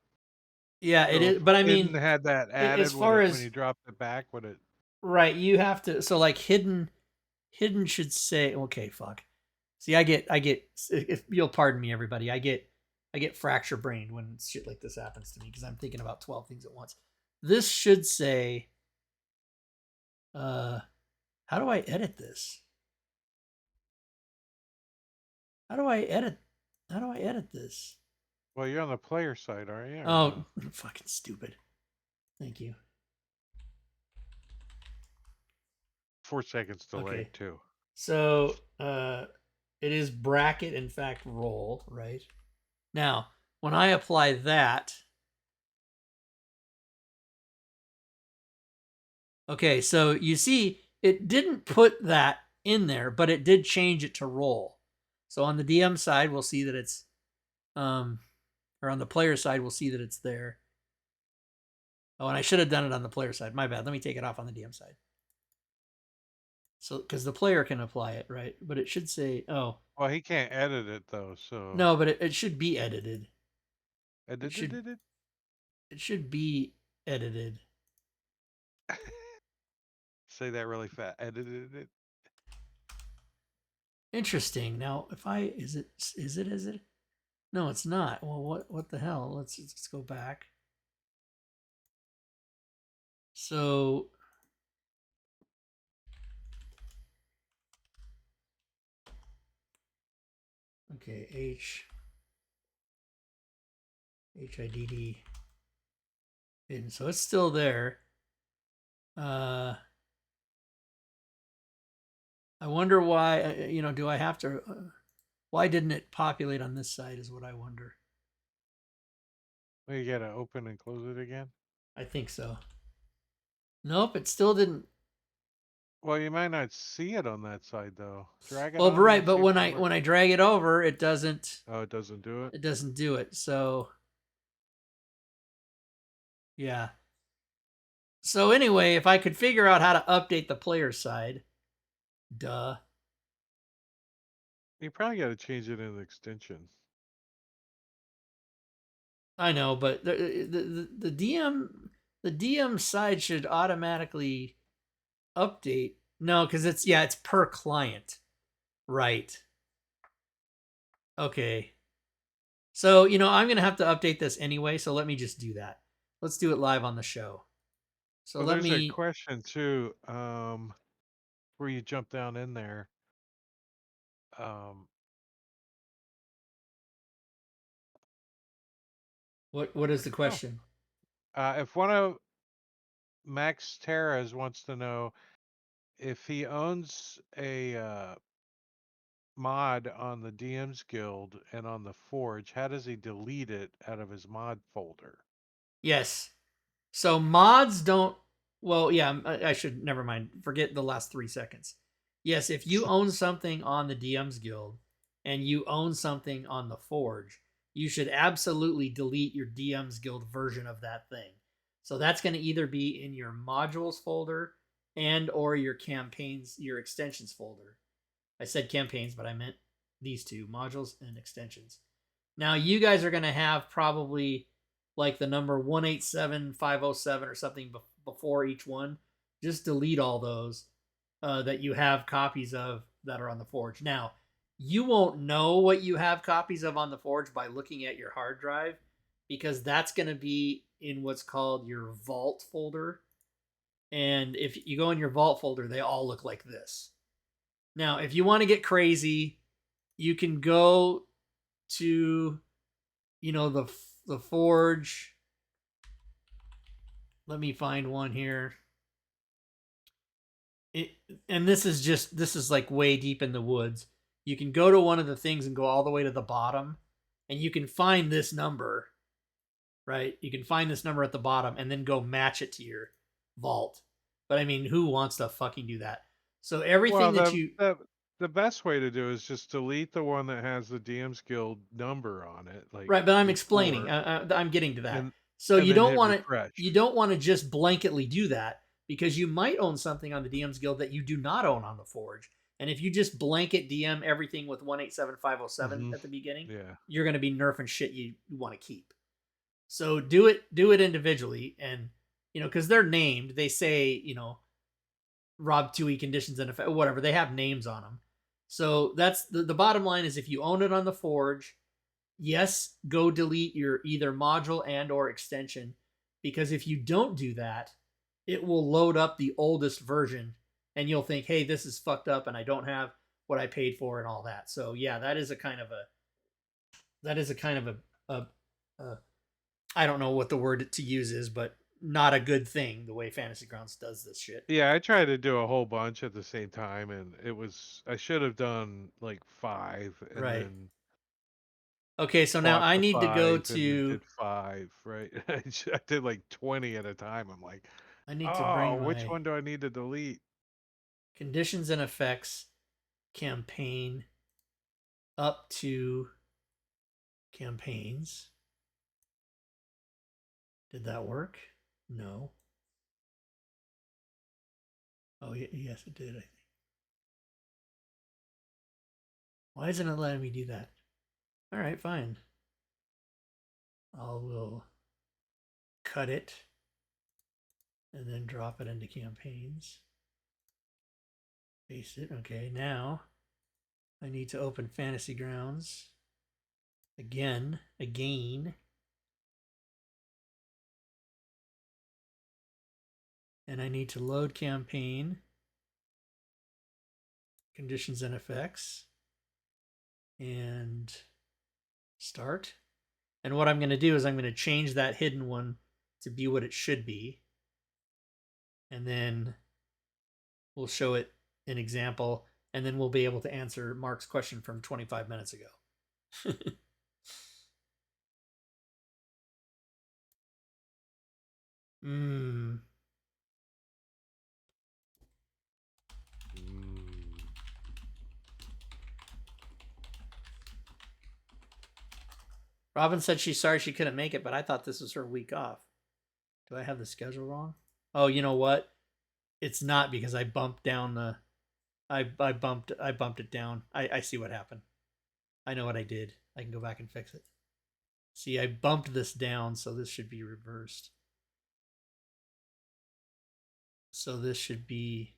Yeah, it is. But I mean, didn't had that added as far as when you dropped it back, would it? Right, you have to. So like hidden should say. Okay, fuck. See, I get. If you'll pardon me, everybody, I get fracture brained when shit like this happens to me because I'm thinking about 12 things at once. This should say. How do I edit this? How do I edit this? Well, you're on the player side, aren't you? Oh, no? Fucking stupid. Thank you. 4 seconds delayed Okay. too. So it is bracket, in fact, roll, right? Now, when I apply that, okay, so you see, it didn't put that in there, but it did change it to roll. So on the DM side, we'll see that it's, or on the player side, we'll see that it's there. Oh, and I should have done it on the player side. My bad. Let me take it off on the DM side. So, because the player can apply it, right? But it should say, oh. Well, he can't edit it though, so. No, but it should be edited. Edited? It should be edited. Say that really fast. Edited it. Interesting. Now, if I is it? No, it's not. Well, what the hell? Let's go back. So okay, HIDD. And so it's still there. I wonder why, do I have to, why didn't it populate on this side is what I wonder. Well, you gotta open and close it again. I think so. Nope, it still didn't. Well, you might not see it on that side though. Drag it Well, on right, and but see if when it I works. when I drag it over, it doesn't Oh, it doesn't do it. it doesn't do it. So yeah. So anyway, if I could figure out how to update the player side, duh. You probably got to change it in the extension. I know, but the DM side should automatically update. No, because it's per client, right? Okay. So I'm gonna have to update this anyway. So let me just do that. Let's do it live on the show. So Well, let there's a me. question too. Where you jump down in there. Um, What is the where'd it go? question? If one of Max Terras wants to know if he owns a mod on the DM's Guild and on the Forge, how does he delete it out of his mod folder? Yes. So mods don't. Well, yeah, I should. Never mind. Forget the last 3 seconds. Yes, if you own something on the DM's Guild and you own something on the Forge, you should absolutely delete your DM's Guild version of that thing. So that's going to either be in your modules folder and or your campaigns, your extensions folder. I said campaigns, but I meant these two, modules and extensions. Now you guys are going to have probably like the number 187507 or something before each one. Just delete all those that you have copies of that are on the Forge. Now, you won't know what you have copies of on the Forge by looking at your hard drive because that's going to be in what's called your vault folder. And if you go in your vault folder, they all look like this. Now, if you want to get crazy, you can go to the Forge. Let me find one here. And this is like way deep in the woods. You can go to one of the things and go all the way to the bottom, and you can find this number, right? You can find this number at the bottom and then go match it to your vault. But I mean, who wants to fucking do that? So Well, everything that the you the the best way to do is just delete the one that has the DM's Guild number on it, like right, but I'm explaining. before, I'm getting to that. and So and you then don't hit want to refresh. you don't want to just blanketly do that because you might own something on the DM's Guild that you do not own on the Forge. And if you just blanket DM everything with 187507 Hmm. at the beginning, Yeah. you're going to be nerfing shit you want to keep. So do it individually, and because they're named, they say Rob Twohy conditions and effect, whatever, they have names on them. So that's the bottom line is if you own it on the Forge, yes, go delete your either module and or extension, because if you don't do that, it will load up the oldest version and you'll think, hey, this is fucked up and I don't have what I paid for and all that. So yeah, that is a kind of a I don't know what the word to use is, but not a good thing the way Fantasy Grounds does this shit. Yeah, I tried to do a whole bunch at the same time, and I should have done like 5, and Right. then Okay, so now swapped I the need to go 5, and then to did 5, right? I did like 20 at a time. I'm like, I need to oh, bring which my one do I need to delete? conditions and effects campaign up to campaigns. Did that work? No. Oh, yes, it did, I think. Why isn't it letting me do that? All right, fine. Will cut it and then drop it into campaigns. Paste it. Okay, now I need to open Fantasy Grounds again. And I need to load campaign, conditions and effects, and start. And what I'm going to do is I'm going to change that hidden one to be what it should be. And then we'll show it an example. and then we'll be able to answer Mark's question from 25 minutes ago. Hmm. Robin said she's sorry she couldn't make it, but I thought this was her week off. Do I have the schedule wrong? Oh, you know what? It's not, because I bumped down the I bumped it down. I see what happened. I know what I did. I can go back and fix it. See, I bumped this down, so this should be reversed. So this should be,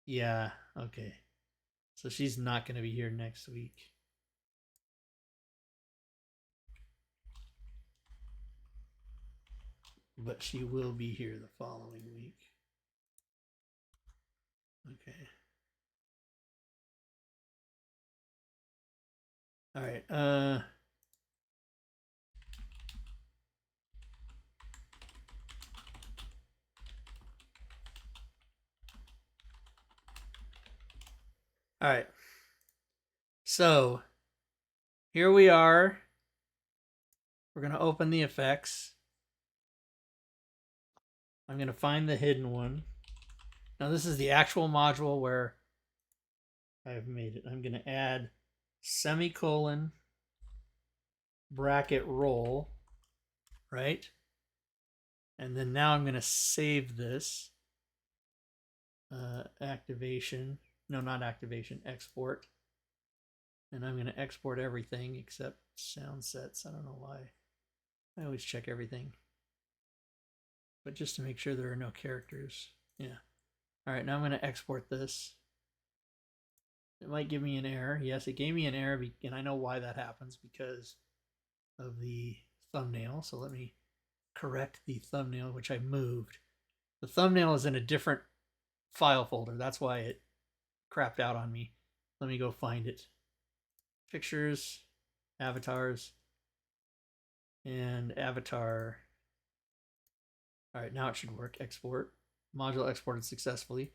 yeah, okay. So she's not going to be here next week. But she will be here the following week. Okay. All right. All right. So here we are. We're going to open the effects. I'm going to find the hidden one. Now this is the actual module where I've made it. I'm going to add semicolon bracket roll, right? And then now I'm going to save this. Activation. No, not activation. Export. And I'm going to export everything except sound sets. I don't know why. I always check everything. But just to make sure there are no characters. Yeah. All right, now I'm going to export this. It might give me an error. Yes, it gave me an error, and I know why that happens, because of the thumbnail. So let me correct the thumbnail, which I moved. The thumbnail is in a different file folder. That's why it crapped out on me. Let me go find it. Pictures, avatars, and avatar. All right, now it should work. Export. Module exported successfully.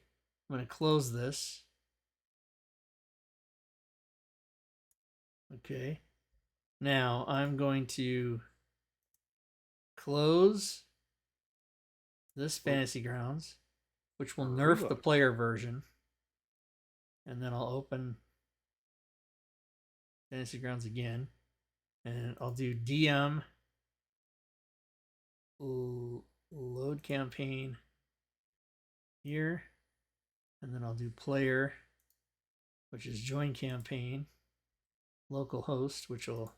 I'm going to close this. Okay. Now I'm going to close this Fantasy Grounds, which will nerf the player version. And then I'll open Fantasy Grounds again. And I'll do DM load campaign here. And then I'll do player, which is join campaign, local host, which will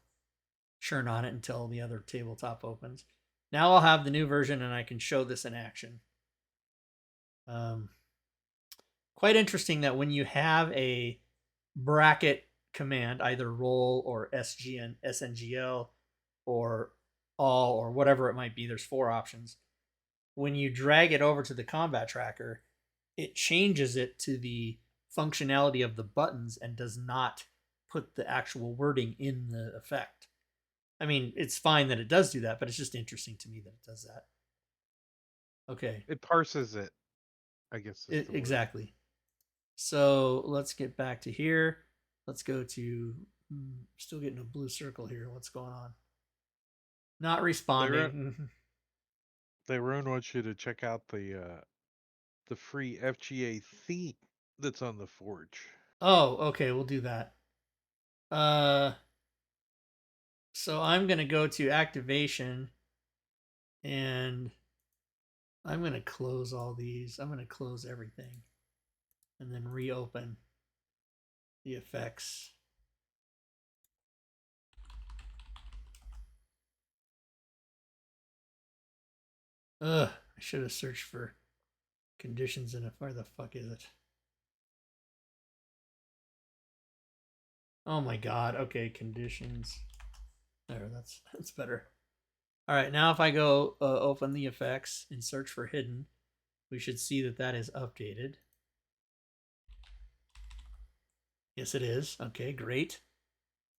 churn on it until the other tabletop opens. Now I'll have the new version and I can show this in action. Quite interesting that when you have a bracket command, either roll or SNGL or all or whatever it might be, there's 4 options. When you drag it over to the combat tracker, it changes it to the functionality of the buttons and does not put the actual wording in the effect. I mean, it's fine that it does do that, but it's just interesting to me that it does that. Okay. It parses it, I guess. Exactly. So let's get back to here. Let's go to, still getting a blue circle here. What's going on? Not responding. Tyrone wants you to check out the free FGA theme that's on the Forge. Oh, okay, we'll do that. So I'm gonna go to activation, and I'm gonna close all these. I'm gonna close everything, and then reopen the effects. I should have searched for conditions in it. Where the fuck is it? Oh my god. Okay, conditions. There, that's better. All right, now if I go open the effects and search for hidden, we should see that that is updated. Yes, it is. Okay, great.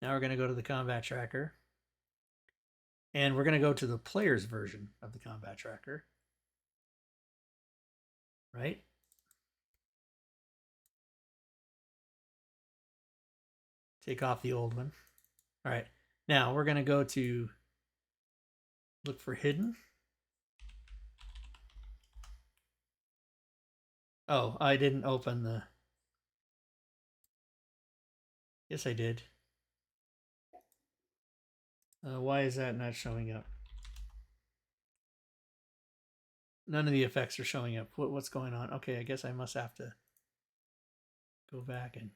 Now we're going to go to the combat tracker. And we're going to go to the player's version of the combat tracker. Right? Take off the old one. All right. Now we're going to go to look for hidden. Oh, I didn't open the... Yes, I did. Why is that not showing up? None of the effects are showing up. What's going on? Okay, I guess I must have to go back and...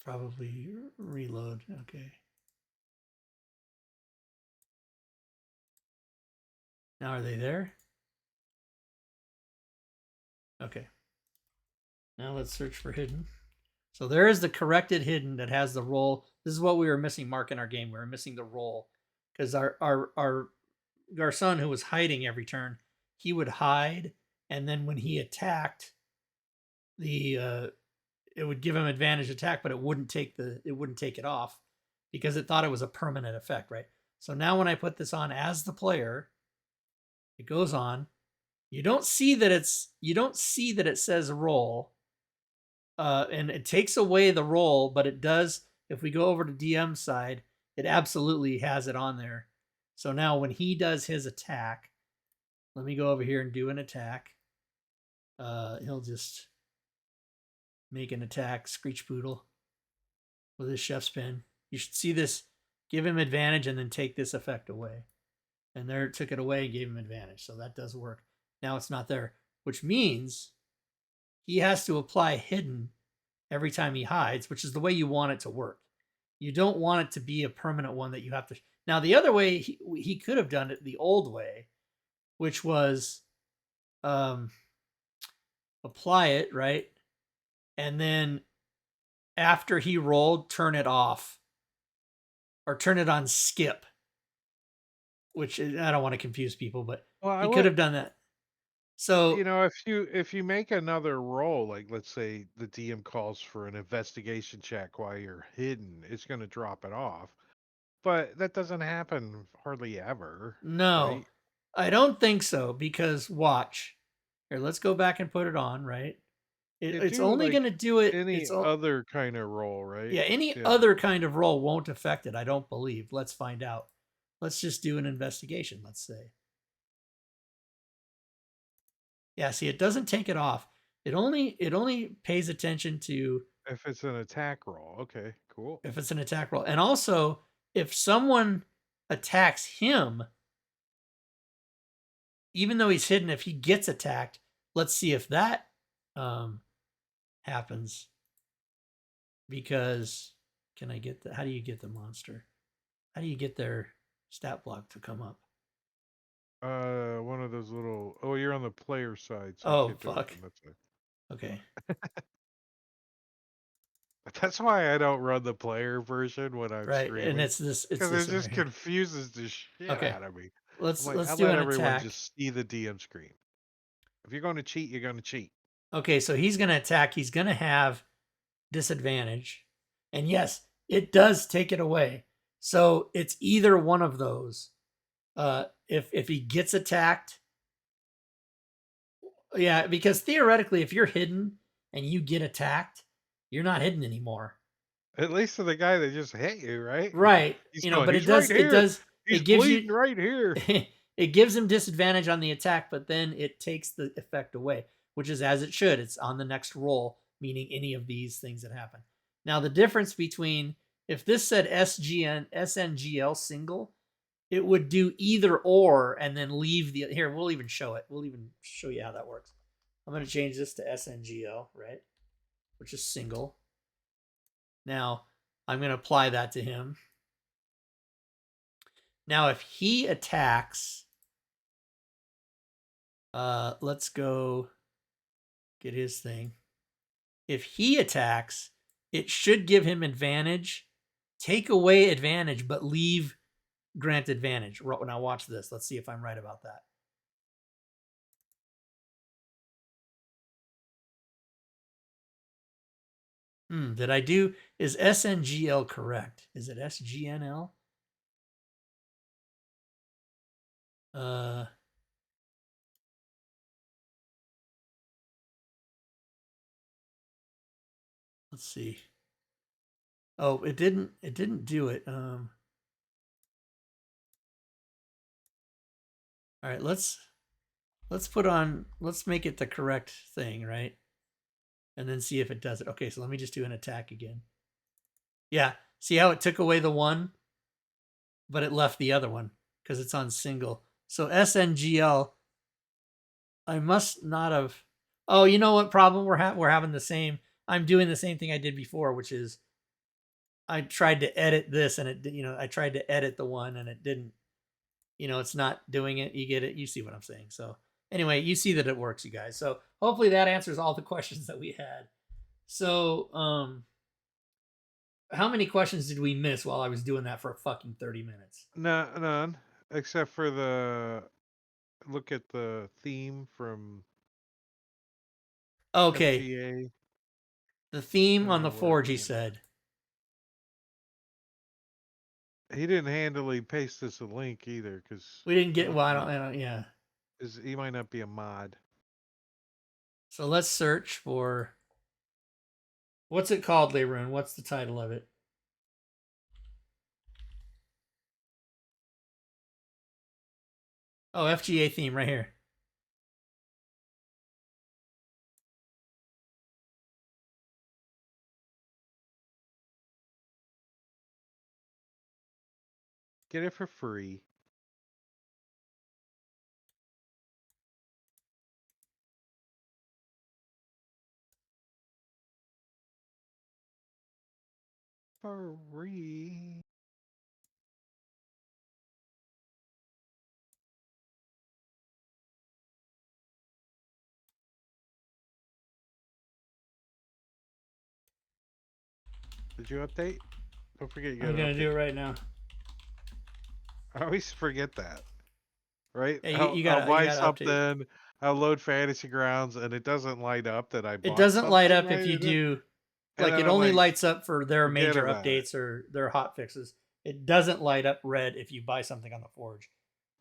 Probably reload. Okay. Now are they there? Okay. Now let's search for hidden. So there is the corrected hidden that has the role. This is what we were missing, Mark, in our game. We were missing the role. Because our Garçon, who was hiding every turn, he would hide, and then when he attacked, the it would give him advantage attack, but it wouldn't take it off because it thought it was a permanent effect, right? So now when I put this on as the player, it goes on. You don't see that it says roll, and it takes away the roll, but it does. If we go over to DM side, it absolutely has it on there. So now when he does his attack, let me go over here and do an attack. He'll just make an attack, Screech Poodle, with his chef's pin. You should see this, give him advantage and then take this effect away. And there it took it away and gave him advantage. So that does work. Now it's not there, which means he has to apply hidden every time he hides, which is the way you want it to work. You don't want it to be a permanent one that you have to... Now, the other way, he could have done it the old way, which was apply it, right? And then after he rolled, turn it off. Or turn it on skip. Which, I don't want to confuse people, but he could have done that. So, You know, if you make another roll, like let's say the DM calls for an investigation check while you're hidden, it's going to drop it off. But that doesn't happen hardly ever, no, right? I don't think so, because watch. Here, let's go back and put it on, right? You It's do only going like to do it. any other kind of roll, right? Yeah, any Yeah. other kind of roll won't affect it, I don't believe. Let's find out. Let's just do an investigation, let's say. Yeah, see, it doesn't take it off. It only pays attention to If it's an attack roll. Okay, cool. if it's an attack roll. And also, if someone attacks him, even though he's hidden, if he gets attacked, let's see if that happens. Because can I get how do you get the monster? How do you get their stat block to come up? One of those little... Oh, you're on the player side, so Oh, you can't do fuck. it from that side. Okay. That's why I don't run the player version when I'm Right. And streaming. it's Because this it one just right here. confuses the shit Okay. out of me. I'm Let's like, I do let an everyone attack. just see the DM screen. If you're going to cheat, you're going to cheat. Okay, so he's going to attack. He's going to have disadvantage. And yes, it does take it away. So it's either one of those. If he gets attacked, yeah, because theoretically, if you're hidden and you get attacked, you're not hidden anymore. At least to the guy that just hit you, right? Right. He's You know, going, but he's right here. He's it gives bleeding you right here. it gives him disadvantage on the attack, but then it takes the effect away, which is as it should. It's on the next roll, meaning any of these things that happen. Now, the difference between if this said SNGL single, it would do either or and then leave the... Here, we'll even show it. We'll even show you how that works. I'm going to change this to SNGL, right? Which is single. Now, I'm going to apply that to him. Now, if he attacks, let's go get his thing. If he attacks, it should give him advantage, take away advantage, but leave grant advantage. Now watch this. Let's see if I'm right about that. Did I do... Is SNGL correct? Is it SGNL? Let's see. Oh, it didn't do it. All right, let's make it the correct thing, right? And then see if it does it. Okay, so let me just do an attack again. Yeah, see how it took away the one, but it left the other one because it's on single. So SNGL, I must not have. Oh, you know what problem we're having the same. I'm doing the same thing I did before, which is I tried to edit this and I tried to edit the one and it didn't. It's not doing it. You get it. You see what I'm saying. So anyway, you see that it works, you guys. So hopefully that answers all the questions that we had. So how many questions did we miss while I was doing that for fucking 30 minutes? No, none, except for the look at the theme from Okay. FGA. The theme on the Forge, he said. He didn't handily paste us a link either, because we didn't get. Well, I don't. Yeah. He might not be a mod. So let's search for. What's it called, Leroon? What's the title of it? Oh, FGA theme right here. Get it for free. Free. Did you update? Don't forget you got to update. I'm gonna do it right now. I always forget that. Right? Hey, I'll buy something, update. I'll load Fantasy Grounds, and it doesn't light up that I bought. It doesn't light up right? if you do. And Like, it only lights up for their major updates it. or their hot fixes. It doesn't light up red if you buy something on the Forge.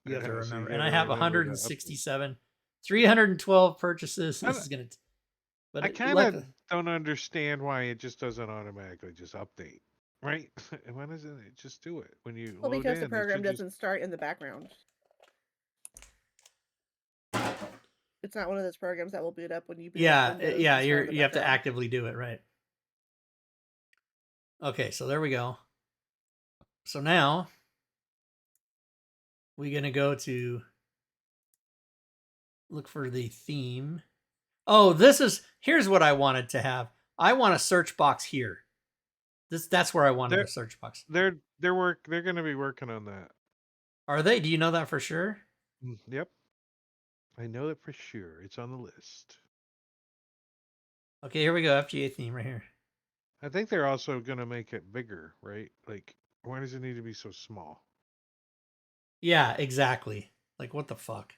You have to remember. And I have 167, 312 purchases. This is gonna. But I kind of don't understand why it just doesn't automatically just update, right? Why doesn't it just do it when you well, load because in? The program doesn't start in the background. It's not one of those programs that will boot up when you boot up Windows. Yeah, you have to actively do it, right? Okay, so there we go. So now we're gonna go to look for the theme. Oh, here's what I wanted to have. I want a search box here. That's where I wanted a search box. They're going to be working on that. Are they? Do you know that for sure? Yep. I know it for sure. It's on the list. Okay, here we go. FGA theme right here. I think they're also going to make it bigger, right? Like, why does it need to be so small? Yeah, exactly. Like, what the fuck?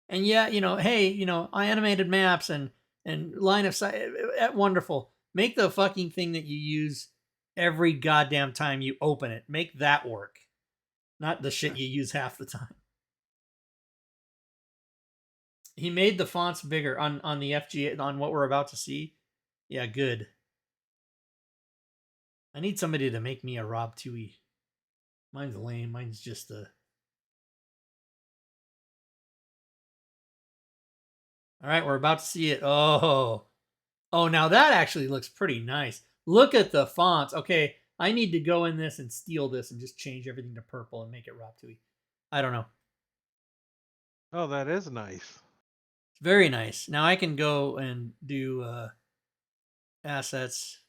And yeah, hey, I animated maps and line of sight. Wonderful. Make the fucking thing that you use every goddamn time you open it. Make that work. Not the shit you use half the time. He made the fonts bigger on the FGA, on what we're about to see. Yeah, good. I need somebody to make me a Rob Twohy. Mine's lame. Mine's just a... All right, we're about to see it. Oh, now that actually looks pretty nice. Look at the fonts. Okay, I need to go in this and steal this and just change everything to purple and make it Rob Twohy. I don't know. Oh, that is nice. It's very nice. Now I can go and do assets.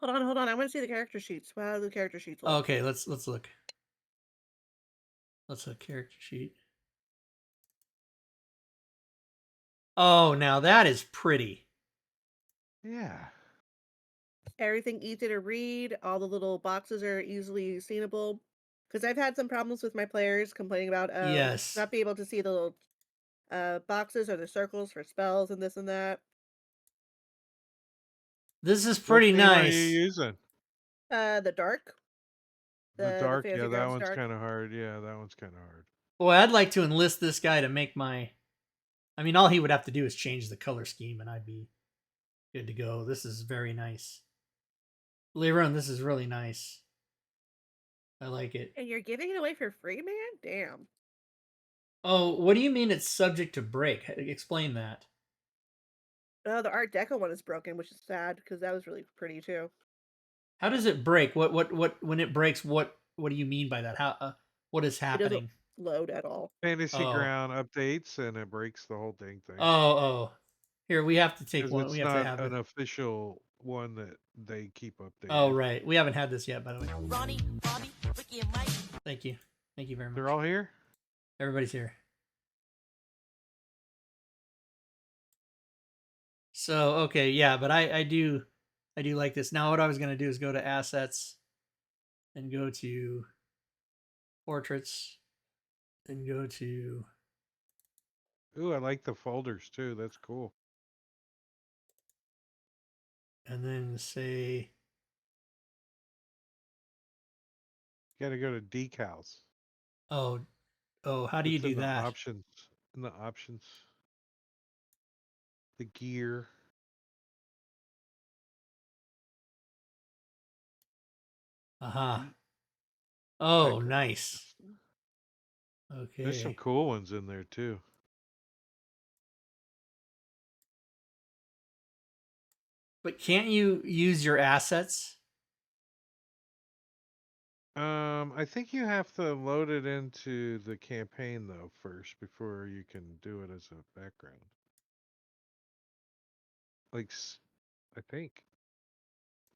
Hold on. I want to see the character sheets. Wow, the character sheets look. Okay, let's look. Let's look character sheet. Oh, now that is pretty. Yeah. Everything easy to read. All the little boxes are easily seeable. Because I've had some problems with my players complaining about not being able to see the little boxes or the circles for spells and this and that. This is pretty nice. What are you using? The dark. The The dark, Fantasy yeah, that Grounds one's dark. kind of hard. Yeah, that one's kind of hard. Boy, I'd like to enlist this guy to make my. I mean, all he would have to do is change the color scheme, and I'd be good to go. This is very nice. Leron, this is really nice. I like it. And you're giving it away for free, man? Damn. Oh, what do you mean it's subject to break? Explain that. Oh, the Art Deco one is broken, which is sad because that was really pretty too. How does it break? What? When it breaks, what do you mean by that? How? What is It doesn't happening? load at all. Fantasy Oh, Ground updates and it breaks the whole dang oh, thing oh. Here we have to take because one. We it's have to not have an it. official one that they keep Oh, updating. right. We haven't had this yet, by the way. Ronnie, Bobby, Ricky, and Mike. Thank you. Thank you very much. They're all here. Everybody's here. So okay, yeah, but I do like this. Now what I was gonna do is go to assets and go to portraits and go to Ooh, I like the folders too. That's cool. and then say You got to go to decals. oh how do you It's in do the that? options. In the options. The gear. Aha. Beat Oh, background. nice. There's some Okay. cool ones in there too. But can't you use your assets? I think you have to load it into the campaign though first before you can do it as a background. Like, I think.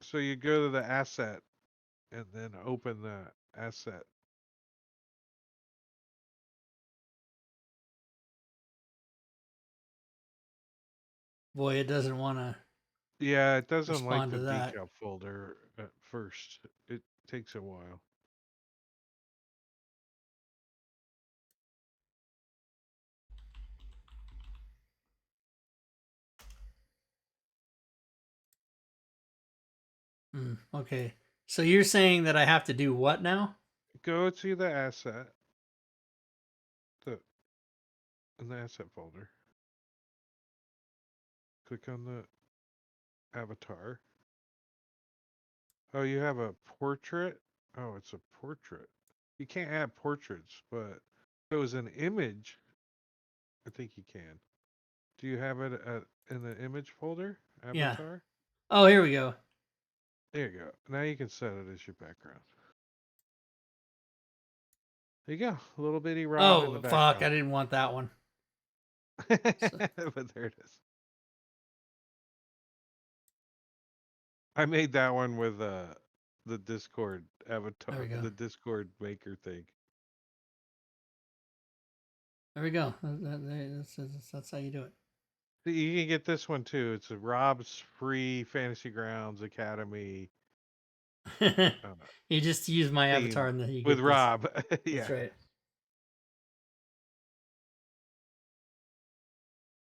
So you go to the asset and then open the asset. Boy, it doesn't want to Yeah, it doesn't like respond the to that. decal folder at first. It takes a while. Okay. So you're saying that I have to do what now? Go to the asset. In the asset folder. Click on the avatar. Oh, you have a portrait? Oh, it's a portrait. You can't add portraits, but if it was an image, I think you can. Do you have it in the image folder? Yeah. Avatar? Oh, here we go. There you go. Now you can set it as your background. There you go. A little bitty Rob in the Oh, fuck. I background. didn't want that one. So, But there it is. I made that one with the Discord avatar, there we go. the Discord maker thing. There we go. That's how you do You can get this one too. It's a Rob's free Fantasy Grounds Academy it. You just use my theme avatar and then you with get this. Rob. Yeah. That's right.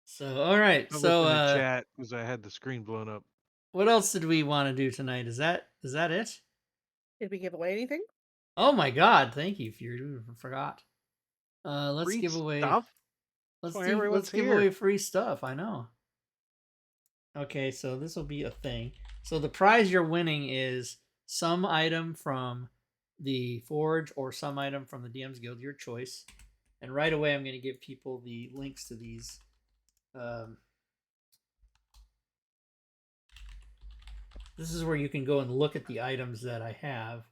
So, all right. I So, looked in the chat because I had the screen blown up. what else did we want to do tonight? Is that it? Did we give away anything? Oh my God! Thank you, Fury. Forgot. Let's Free give away. stuff? Let's why do. everyone's Let's give here. away free stuff. I know. Okay, so this will be a thing. So the prize you're winning is some item from the Forge or some item from the DM's Guild, your choice. And right away, I'm going to give people the links to these. This is where you can go and look at the items that I have.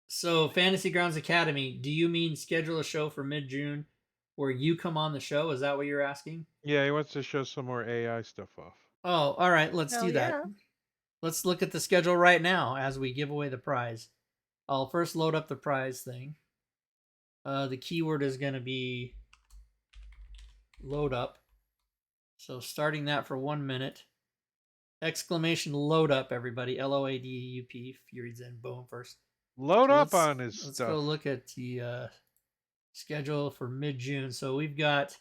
So Fantasy Grounds Academy, do you mean schedule a show for mid-June where you come on the show? Is that what you're asking? Yeah, he wants to show some more AI stuff off. Oh, all right. Let's Hell do that. yeah. Let's look at the schedule right now as we give away the prize. I'll first load up the prize thing. The keyword is going to be load up. So starting that for 1 minute. Exclamation load up, everybody. LOADUP. Fury's in. Boom first. Load So up on his let's stuff. go look at the schedule for mid-June. So we've got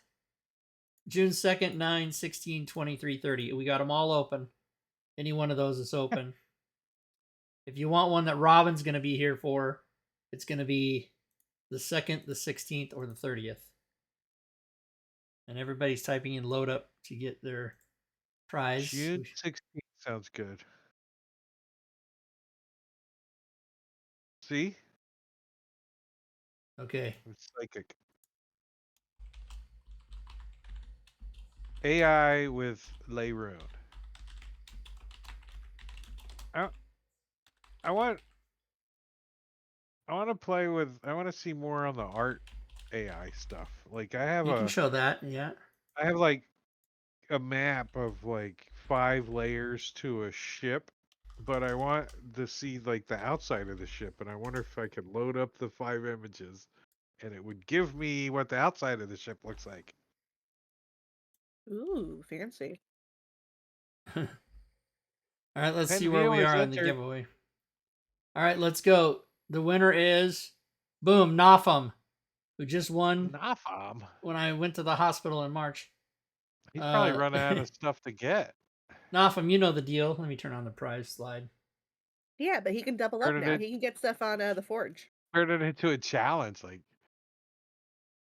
June 2nd, 9, 16, 23, 30. We got them all open. Any one of those is open. If you want one that Robin's going to be here for, it's going to be the 2nd, the 16th, or the 30th. And everybody's typing in load up to get their prize. June 16th sounds good. See? Okay. It's psychic. AI with Leyrune. I want to play with. I want to see more on the art AI stuff. Like I can show that, yeah. have like a map of like 5 layers to a ship, but I want to see like the outside of the ship, and I wonder if I could load up the 5 images, and it would give me what the outside of the ship looks like. Ooh, fancy. All right, let's see Pen where we View is are on the entered. giveaway. All right, let's go. The winner is boom, Nafum, who just won Nafam. when I went to the hospital in March. He's probably running out of stuff to get. Nafum, you know the deal. Let me turn on the prize slide. Yeah, but he can double up now. He can get stuff on the Forge. Turn it into a challenge, like.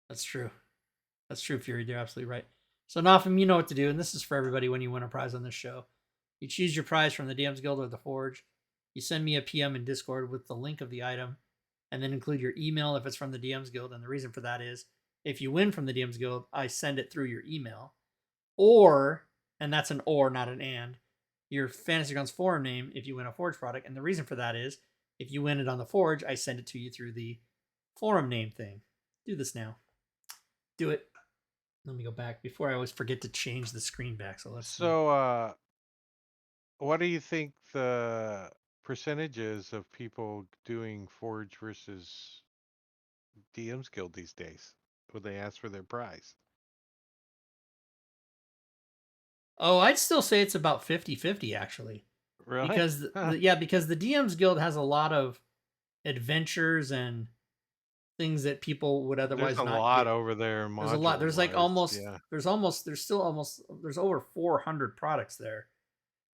That's true. That's true, Fury. You're absolutely right. So Nafum, you know what to do, and this is for everybody when you win a prize on this show. You choose your prize from the DM's Guild or the Forge. You send me a PM in Discord with the link of the item, and then include your email if it's from the DM's Guild. And the reason for that is if you win from the DM's Guild, I send it through your email. Or, and that's an or, not an and, your Fantasy Grounds forum name if you win a Forge product. And the reason for that is if you win it on the Forge, I send it to you through the forum name thing. Do this now. Do it. Let me go back before I always forget to change the screen back. So let's see. What do you think the percentage is of people doing Forge versus DM's Guild these days when they ask for their prize? Oh, I'd still say it's about 50-50 actually. Really? Because because the DM's Guild has a lot of adventures and things that people would otherwise There's a not lot get. over there. There's a lot. There's like almost. Yeah. There's over 400 products there.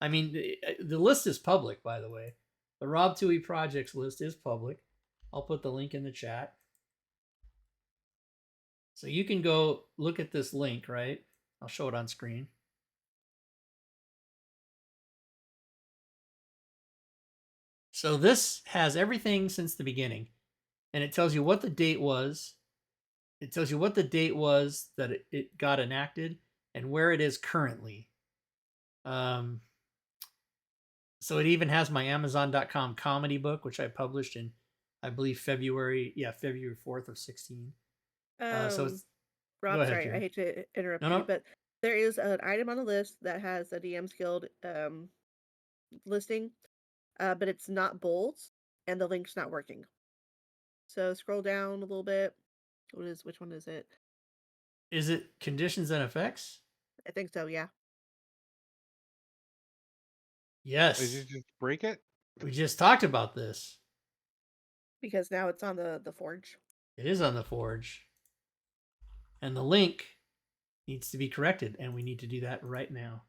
I mean, the list is public, by the way. The Rob Twohy projects list is public. I'll put the link in the chat. So you can go look at this link, right? I'll show it on screen. So this has everything since the beginning. And it tells you what the date was. It tells you what the date was that it got enacted and where it is currently. So it even has my Amazon.com comedy book, which I published in, I believe, February 4th of 16. So it's, Rob, go ahead, sorry, Fury. I hate to interrupt No. you, but there is an item on the list that has a DM's Guild listing, but it's not bold, and the link's not working. So scroll down a little bit. Which one is it? Is it conditions and effects? I think so, yeah. Yes. Did you just break it? We just talked about this. Because now it's on the Forge. It is on the Forge. And the link needs to be corrected, and we need to do that right now.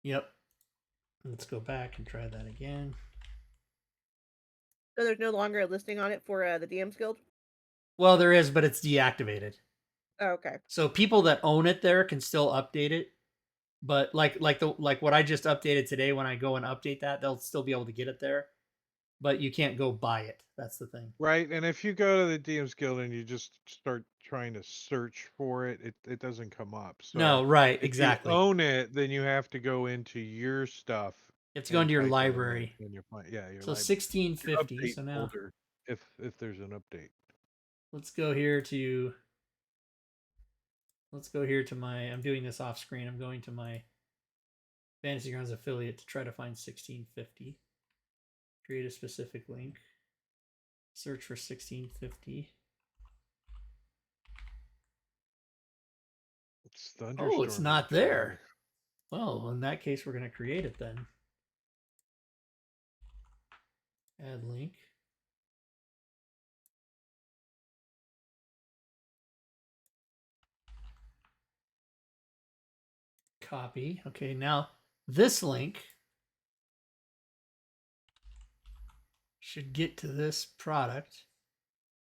Yep. Let's go back and try that again. So there's no longer a listing on it for the DM's Guild? Well, there is, but it's deactivated. Oh, okay. So people that own it there can still update it. But like what I just updated today, when I go and update that, they'll still be able to get it there. But you can't go buy it. That's the thing. Right, and if you go to the DM's Guild and you just start trying to search for it, it doesn't come up. So no, right, if exactly. you own it, then you have to go into your stuff. You have to go into your library. Your so library. 1650. So now folder, if there's an update. Let's go here to my, I'm doing this off screen. I'm going to my Fantasy Grounds affiliate to try to find 1650. Create a specific link. Search for 1650. Oh, it's not there. Well, in that case, we're going to create it then. Add link. Copy. Okay, now this link should get to this product.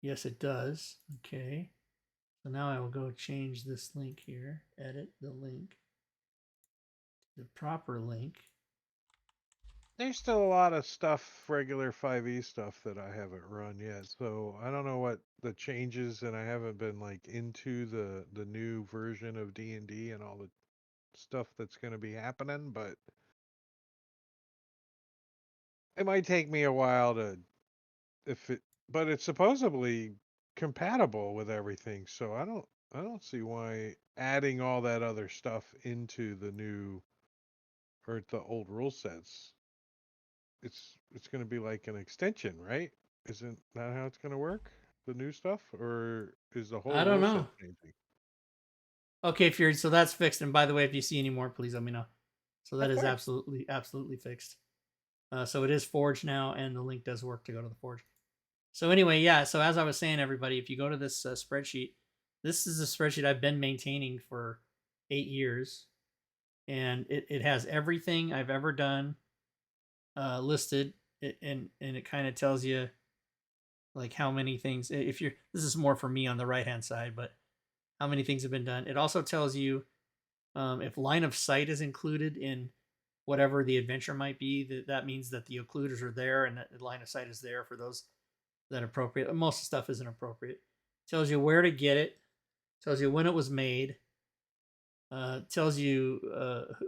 Yes, it does. Okay. So now I will go change this link here, edit the link, the proper link. There's still a lot of stuff, regular 5e stuff that I haven't run yet. So I don't know what the changes, and I haven't been like into the new version of D&D and all the stuff that's going to be happening, but it might take me a while to but it's supposedly compatible with everything. So I don't see why adding all that other stuff into the new or the old rule sets. It's going to be like an extension, right? Isn't that how it's going to work? The new stuff, or is the whole I don't rule set know. changing? Okay, Fury. So that's fixed. And by the way, if you see any more, please let me know. So that Of is course. absolutely fixed. So it is Forge now, and the link does work to go to the Forge. So anyway, yeah. So as I was saying, everybody, if you go to this spreadsheet, this is a spreadsheet I've been maintaining for 8 years, and it has everything I've ever done listed, and it kind of tells you like how many things. If you're, this is more for me on the right hand side, but how many things have been done. It also tells you if line of sight is included in whatever the adventure might be. That means that the occluders are there and that the line of sight is there for those that are appropriate. Most of the stuff isn't appropriate. Tells you where to get it. Tells you when it was made. Tells you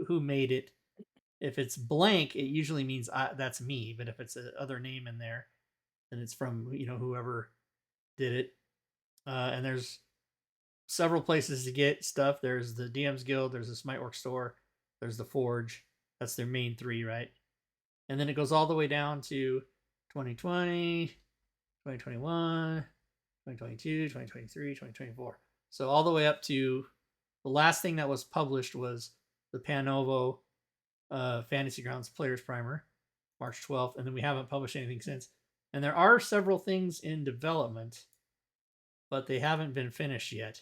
who made it. If it's blank, it usually means that's me. But if it's a other name in there, then it's from whoever did it. And there's several places to get stuff. There's the DM's Guild. There's the Smiteworks store. There's the Forge. That's their main three, right? And then it goes all the way down to 2020, 2021, 2022, 2023, 2024. So all the way up to the last thing that was published was the Panovo Fantasy Grounds Players Primer, March 12th, and then we haven't published anything since. And there are several things in development, but they haven't been finished yet.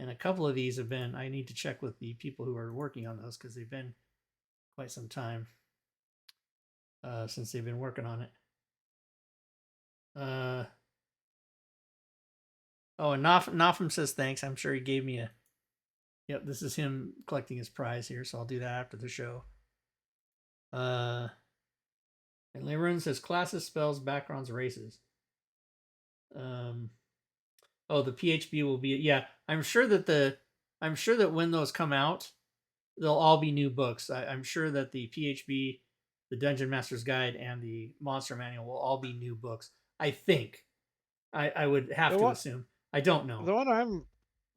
And a couple of these have been, I need to check with the people who are working on those because they've been quite some time since they've been working on it. Oh, and Nafum says thanks. I'm sure he gave me a. Yep, this is him collecting his prize here, so I'll do that after the show. And Leroon says classes, spells, backgrounds, races. Oh, the PHB will be, yeah. I'm sure that when those come out, they'll all be new books. I'm sure that the PHB, the Dungeon Master's Guide, and the Monster Manual will all be new books. I think. I would have to assume. I don't know.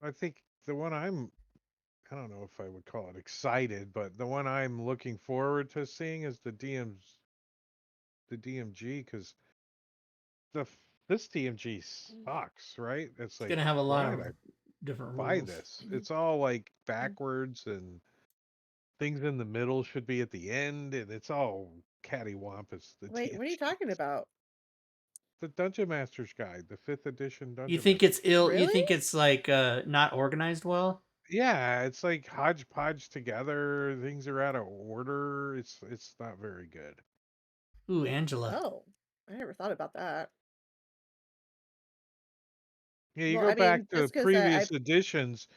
I think the one I don't know if I would call it excited, but the one I'm looking forward to seeing is the DMG, because this DMG sucks, right? It's It's like, gonna have a lot why of did I different buy rules. this? It's all like backwards, and things in the middle should be at the end, and it's all cattywampus. The Wait, what are you DMG, talking about? the Dungeon Master's Guide, the 5th edition You Dungeon think it's Master's Guide. ill? You Really? think it's like not organized well? Yeah, it's like hodgepodge together. Things are out of order. It's not very good. Ooh, Angela. Oh, I never thought about that. Yeah, you Well, go I mean, back to just because I previous editions,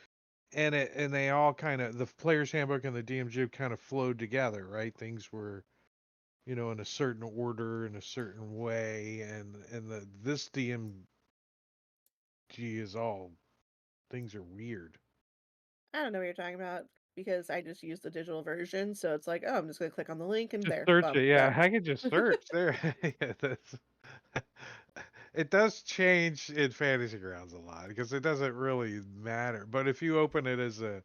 and they all kind of, the player's handbook and the DMG kind of flowed together, right? Things were, in a certain order, in a certain way, and this DMG is all, things are weird. I don't know what you're talking about because I just use the digital version. So it's like, oh, I'm just gonna click on the link and Just there, search boom, it. Yeah, done. I can just search there. Yeah, that's. It does change in Fantasy Grounds a lot because it doesn't really matter. But if you open it as a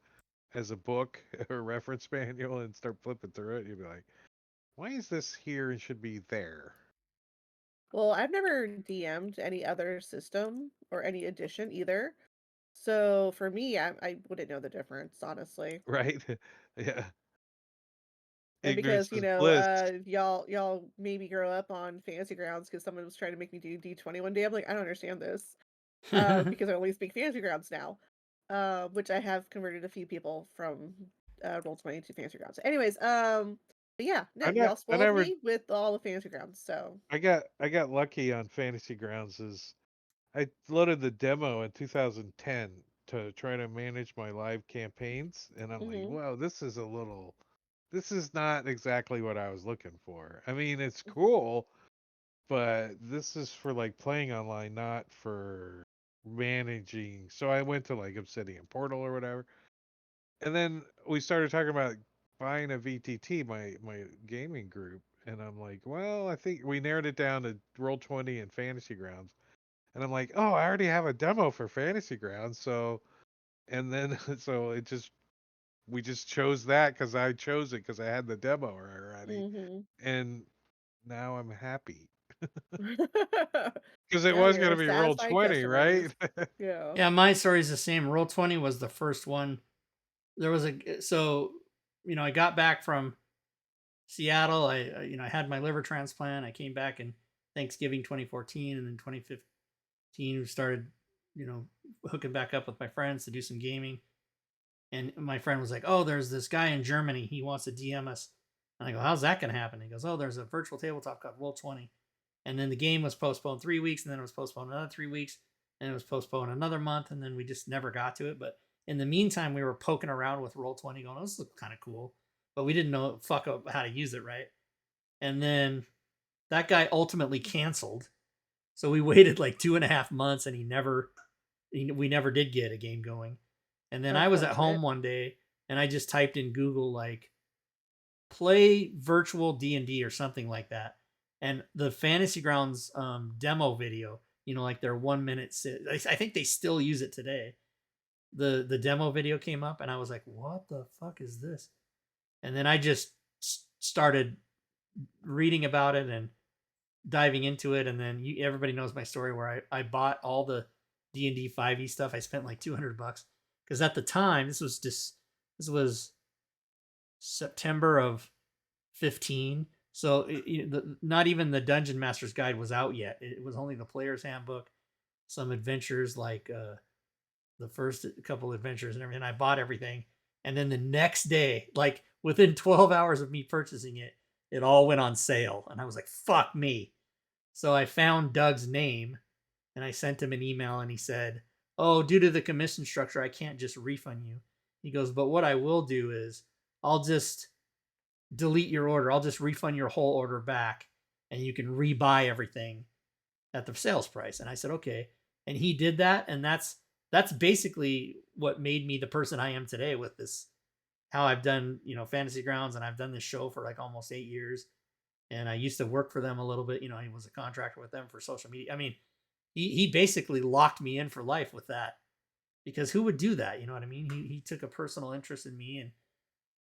book or reference manual and start flipping through it, you'll be like, why is this here and should be there? Well, I've never DM'd any other system or any edition either. So for me, I wouldn't know the difference, honestly. Right? Yeah. And because, Ignorance is bliss. y'all made me grow up on Fantasy Grounds because someone was trying to make me do D20 one day. I'm like, I don't understand this. Because I only speak Fantasy Grounds now. Which I have converted a few people from Roll20 to Fantasy Grounds. Anyways, but yeah, no, I ne- y'all I spoiled never me with all the Fantasy Grounds. So. I got lucky on Fantasy Grounds. Is I loaded the demo in 2010 to try to manage my live campaigns, and I'm like, Mhm. "Whoa, this is not exactly what I was looking for." I mean, it's cool, but this is for like playing online, not for managing. So I went to like Obsidian Portal or whatever, and then we started talking about buying a VTT, my gaming group, and I'm like, well, I think we narrowed it down to Roll20 and Fantasy Grounds, and I'm like, oh, I already have a demo for Fantasy Grounds, so and then so it just we just chose that because I chose it because I had the demo already, Mhm. and now I'm happy because it Now was you're gonna a be satisfied Roll20, customer. right? Yeah. Yeah, my story's the same. Roll20 was the first one. There was I got back from Seattle. I had my liver transplant. I came back in Thanksgiving 2014, and then 2015 we started, hooking back up with my friends to do some gaming. And my friend was like, "Oh, there's this guy in Germany. He wants to DM us." And I go, "How's that gonna happen?" He goes, "Oh, there's a virtual tabletop called Roll20." And then the game was postponed 3 weeks, and then it was postponed another 3 weeks, and it was postponed another month, and then we just never got to it. But in the meantime, we were poking around with Roll20, going, "Oh, this looks kind of cool," but we didn't know fuck up how to use it right. And then that guy ultimately canceled, so we waited like 2.5 months, and we never did get a game going. And then I was at home Unfortunate. one day, and I just typed in Google like play virtual D&D or something like that, and the Fantasy Grounds demo video, like their 1 minute I think they still use it today. The demo video came up, and I was like, what the fuck is this? And then I just started reading about it and diving into it, and then everybody knows my story where I bought all the D&D 5e stuff. I spent like $200 because at the time this was September of 15. So not even the Dungeon Master's Guide was out yet. It was only the Player's Handbook, some adventures like the first couple adventures and everything. I bought everything, and then the next day, like within 12 hours of me purchasing it, it all went on sale, and I was like, "Fuck me!" So I found Doug's name, and I sent him an email, and he said, "Oh, due to the commission structure, I can't just refund you." He goes, "But what I will do is I'll just delete your order. I'll just refund your whole order back, and you can rebuy everything at the sales price." And I said, "Okay." And he did that, and that's basically what made me the person I am today with this, how I've done, Fantasy Grounds, and I've done this show for like almost 8 years. And I used to work for them a little bit. He was a contractor with them for social media. I mean, he basically locked me in for life with that, because who would do that? You know what I mean? He took a personal interest in me, and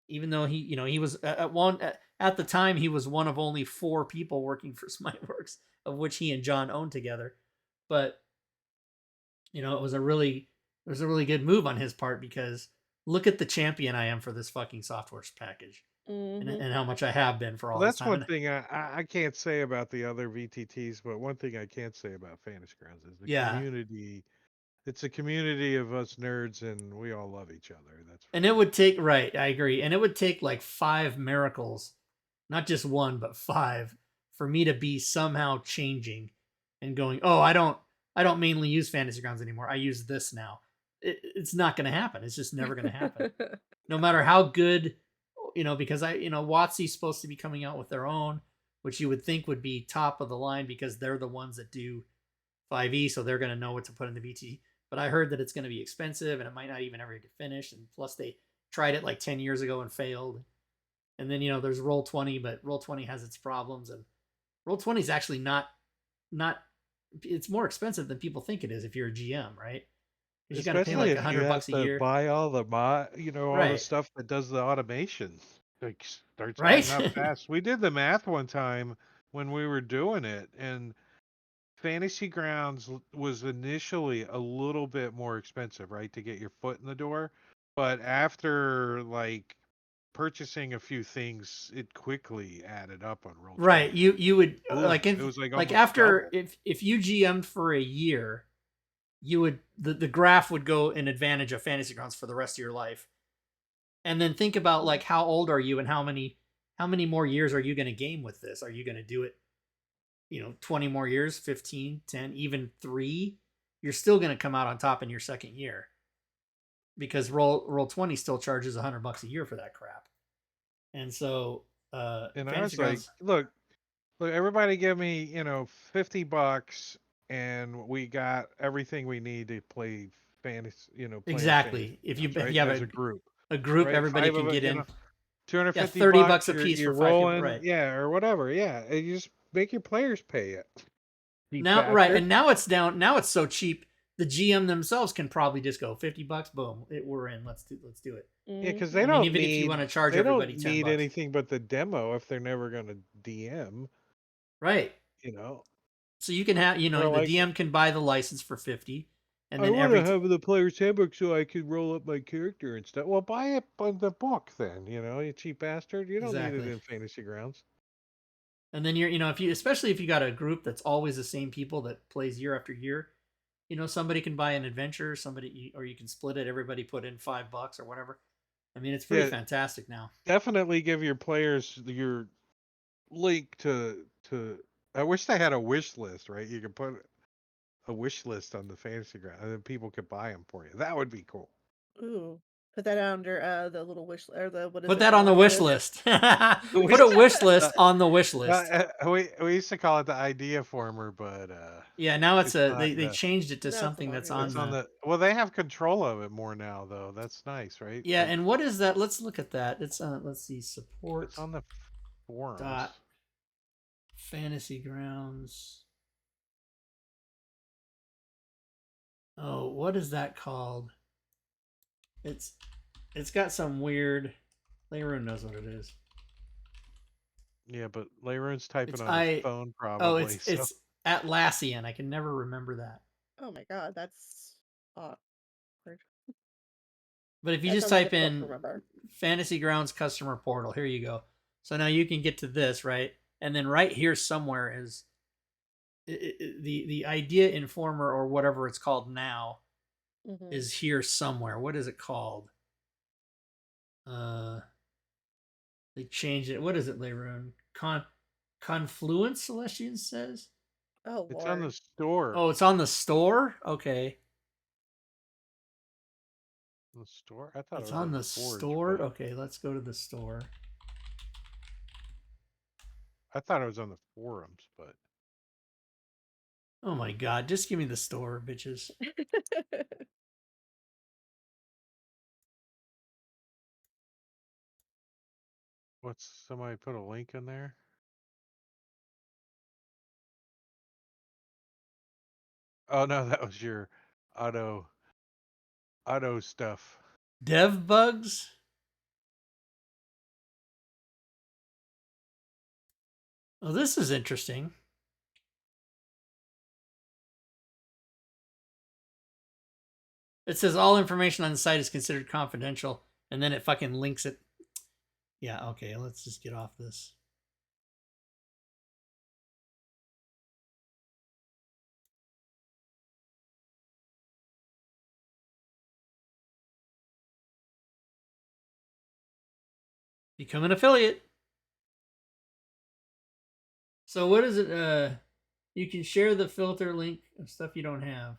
even though he was at the time, he was one of only 4 people working for Smiteworks, of which he and John owned together. But it was a really good move on his part, because look at the champion I am for this fucking software package, and Mhm. and how much I have been for Well, all this that's time. one And thing I can't say about the other VTTs, but one thing I can say about Fantasy Grounds is the yeah, community. It's a community of us nerds, and we all love each other. That's for and it sure. would take, right, I agree, and it would take like 5 miracles, not just one but 5, for me to be somehow changing and going, "Oh, I don't mainly use Fantasy Grounds anymore. I use this now." It's not going to happen. It's just never going to happen. No matter how good, because WotC's supposed to be coming out with their own, which you would think would be top of the line because they're the ones that do 5e, so they're going to know what to put in the VT. But I heard that it's going to be expensive, and it might not even ever get finished. And plus, they tried it like 10 years ago and failed. And then there's Roll20, but Roll20 has its problems, and Roll20 is actually not. It's more expensive than people think it is if you're a GM, right? Because you got to pay Especially like if you have $100 a to year, buy all the all the right? stuff that does the automation. Like starts adding Right? up fast. We did the math one time when we were doing it, and Fantasy Grounds was initially a little bit more expensive, right, to get your foot in the door. But after like purchasing a few things, it quickly added up on Right. Roll20. You would Boom! like It was like like almost after double. if you GM'd for a year, you would the graph would go in advantage of Fantasy Grounds for the rest of your life. And then think about like how old are you and how many more years are you going to game with this? Are you going to do it, 20 more years, 15, 10, even 3? You're still going to come out on top in your second year. Because Roll20 still charges $100 a year for that crap. And so And I Fantasy was like, Grounds, look, everybody give me, $50 and we got everything we need to play fantasy, playing exactly. fantasy If you grounds, if right? you have As a group, a group, right? everybody 5 can of it, get in. Yeah, 250 $30 bucks, a piece you're for 5 people, rolling, right? yeah, or whatever, yeah. And you just make your players pay it. You Now, right, bastard. and now it's down. Now it's so cheap. The GM themselves can probably just go $50. Boom, we're in. Let's do it. Yeah, because I mean, even if you want to charge they don't everybody need $10, anything but the demo if they're never going to DM, right? you know. So you can have, Or the like, DM can buy the license for 50, and I then want to have the player's handbook so I could roll up my character and stuff. Well, buy it in the book then, you cheap bastard. You don't need it exactly. in Fantasy Grounds. And then you're, if you, especially if you got a group that's always the same people that plays year after year, somebody can buy an adventure, or you can split it. Everybody put in $5 or whatever. I mean, it's pretty Yeah, fantastic now. definitely give your players your link to. I wish they had a wish list, right? You could put a wish list on the Fantasy Ground, and then people could buy them for you. That would be cool. Ooh. Put that under the little wish or the what is Put it? that The on the watch wish list. list. Put a wish list on the wish list. We used to call it the idea former, but Yeah, now it's not they changed it to No, it's something not that's on it's the. on the. Well, they have control of it more now, though. That's nice, right? Yeah, Like, and what is that? Let's look at that. It's let's see, support it's on the forums. dot fantasy grounds. Oh, what is that called? It's got some weird. Layroon knows what it is. Yeah, but Layron's typing It's on his phone Oh, probably. So it's Atlassian. I can never remember that. Oh my god, that's awkward. But if you That just sounds type difficult to in remember. Fantasy Grounds customer portal, here you go. So now you can get to this, right? And then right here somewhere is the idea informer or whatever it's called now Mhm. is here somewhere. What is it called? They changed it. What is it, Layroon? Confluence, Celestian says. Oh it's on the lord. store. Oh, it's on the store? Okay. The store? I thought It's it was on on the the Forge. store? But Okay, let's go to the store. I thought it was on the forums, but Oh my god, just give me the store, bitches. what's somebody put a link in there? Oh no, that was your auto stuff. Dev bugs? Oh, this is interesting. It says all information on the site is considered confidential, and then it fucking links it. Yeah, okay, let's just get off this. Become an affiliate. So what is it? You can share the filter link of stuff you don't have.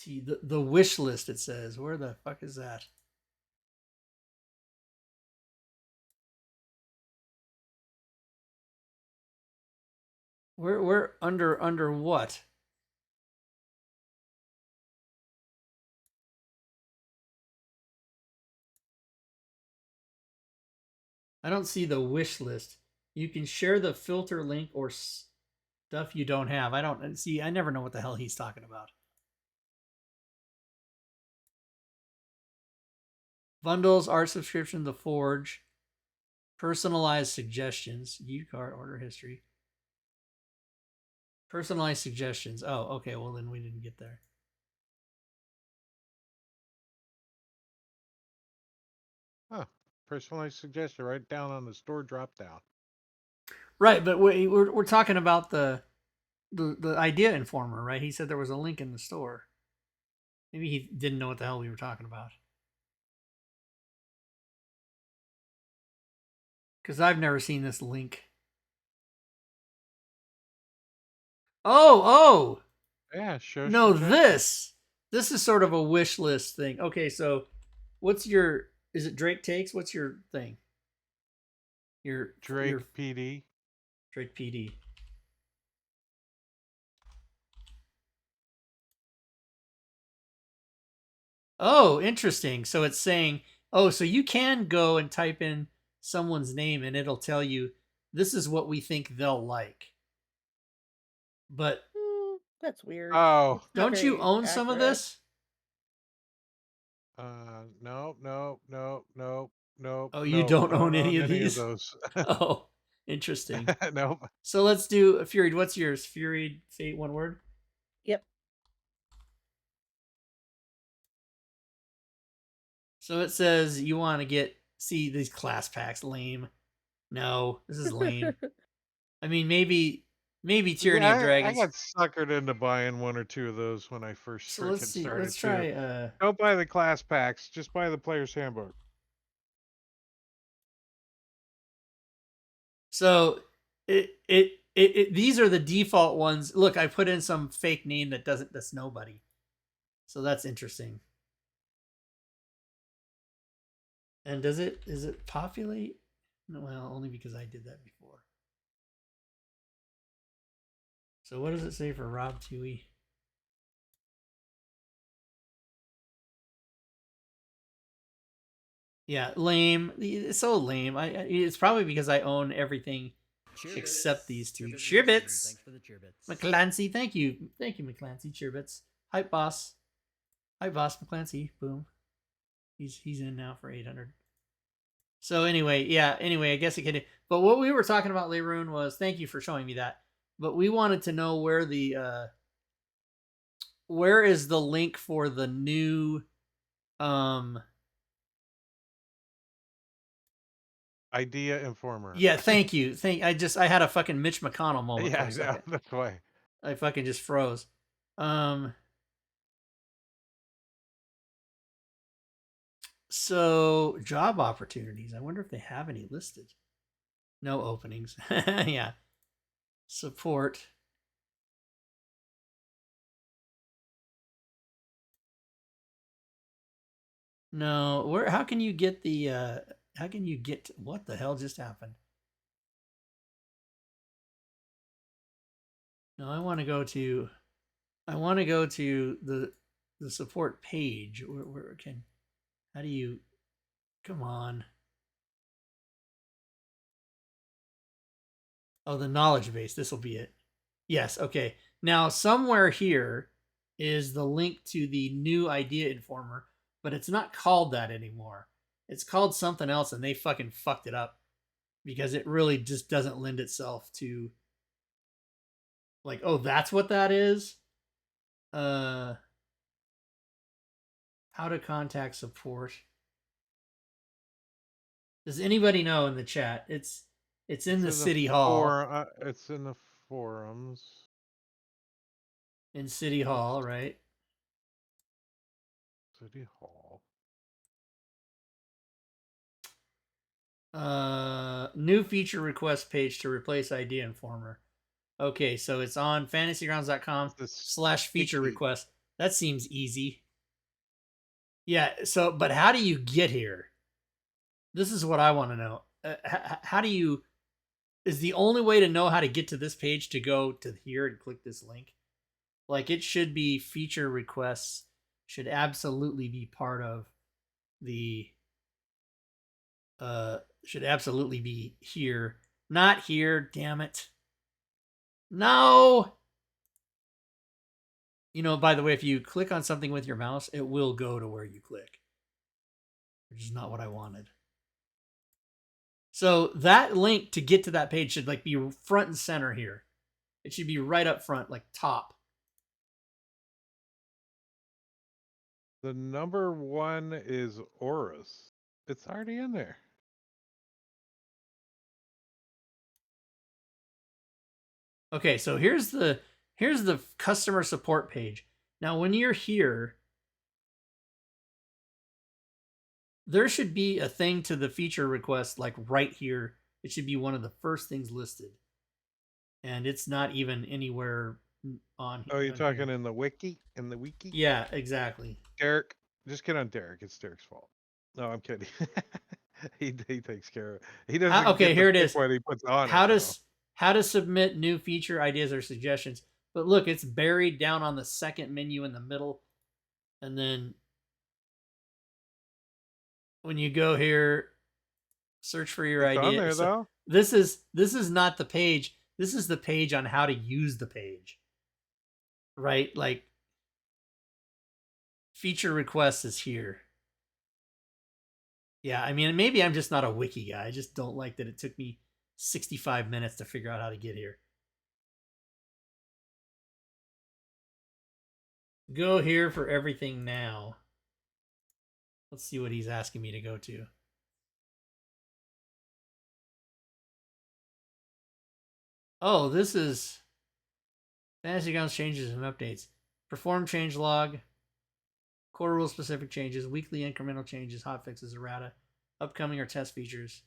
The wish list, it says. Where the fuck is that? We're under what? I don't see the wish list. You can share the filter link or stuff you don't have. I don't see. I never know what the hell he's talking about. Bundles, art subscription, the Forge, personalized suggestions, view card, order history, personalized suggestions. Oh, okay. Well, then we didn't get there. Huh. Personalized suggestion right down on the store drop down. Right, but we're talking about the idea informer, right? He said there was a link in the store. Maybe he didn't know what the hell we were talking about. Because I've never seen this link. Oh! Yeah, show No, suggestions. this is sort of a wish list thing. Okay, so what's your? Is it Drake Takes? What's your thing? Your Drake PD. Drake PD. Oh, interesting. So it's saying, oh, so you can go and type in someone's name and it'll tell you this is what we think they'll like. But That's weird. Oh. It's not don't you very own some of accurate. this? Nope, nope, nope, nope, nope, Oh, you nope. don't I don't own any own of any of these? those. Oh, interesting. Nope. So let's do Fury. What's yours? Fury Fate, one word? Yep. So it says you want to see these class packs. Lame. No, this is lame. I mean, maybe Tyranny of Yeah, I Dragons. got suckered into buying one or two of those when I first So let's freaking see. started Let's too. try. Don't buy the class packs. Just buy the player's handbook. So these are the default ones. Look, I put in some fake name that's nobody. So that's interesting. And is it populate? No, well, only because I did that before. So what does it say for Rob Twohy? Yeah, lame. It's so lame. It's probably because I own everything except these two. Cheerbits. Thanks for the cheerbits. McClancy, thank you, McClancy. Cheerbits. Hype boss, McClancy. Boom. He's in now for 800. So anyway, I guess it could. But what we were talking about, Leroon, was thank you for showing me that. But we wanted to know where is the link for the new Idea Informer. Yeah, thank you. I had a fucking Mitch McConnell moment Yeah, for a second. that's why. I fucking just froze. So job opportunities. I wonder if they have any listed. No openings. Yeah. Support. No. Where? How can you get the? How can you get? What the hell just happened? No, I want to go to. I want to go to the support page. Where can? How do you? Come on. Oh, the knowledge base. This will be it. Yes. Okay. Now, somewhere here is the link to the new Idea Informer, but it's not called that anymore. It's called something else, and they fucking fucked it up because it really just doesn't lend itself to like, oh, that's what that is. How to contact support. Does anybody know in the chat? It's in the city hall. It's in the forums. In City Hall, right? City Hall. New feature request page to replace Idea Informer. Okay, so it's on fantasygrounds.com/feature request. That seems easy. Yeah, so, but how do you get here? This is what I want to know. How do you, is the only way to know how to get to this page to go to here and click this link? Like, it should be feature requests, should absolutely be part of the, should absolutely be here. Not here, damn it. No! You know, by the way, if you click on something with your mouse, it will go to where you click, which is not what I wanted. So that link to get to that page should like be front and center here. It should be right up front, like top. The number one is Horus. It's already in there. Okay, so here's the customer support page. Now, when you're here, there should be a thing to the feature request like right here it should be one of the first things listed. And it's not even anywhere on. Oh, you're on talking here. in the wiki? In the wiki? Yeah, exactly. Derek, just get on Derek. It's Derek's fault. No, I'm kidding. he takes care of it. He doesn't Okay, get to here it pick is. what he puts on How it, though. to submit new feature ideas or suggestions. But look, it's buried down on the second menu in the middle, and then when you go here, search for your It's on idea. there, So though. this is not the page. This is the page on how to use the page. Right? Like feature requests is here. Yeah, I mean, maybe I'm just not a wiki guy. I just don't like that it took me 65 minutes to figure out how to get here. Go here for everything now. Let's see what he's asking me to go to. Oh, this is Fantasy Grounds changes and updates. Perform change log. Core rule specific changes. Weekly incremental changes. Hotfixes. Errata. Upcoming or test features.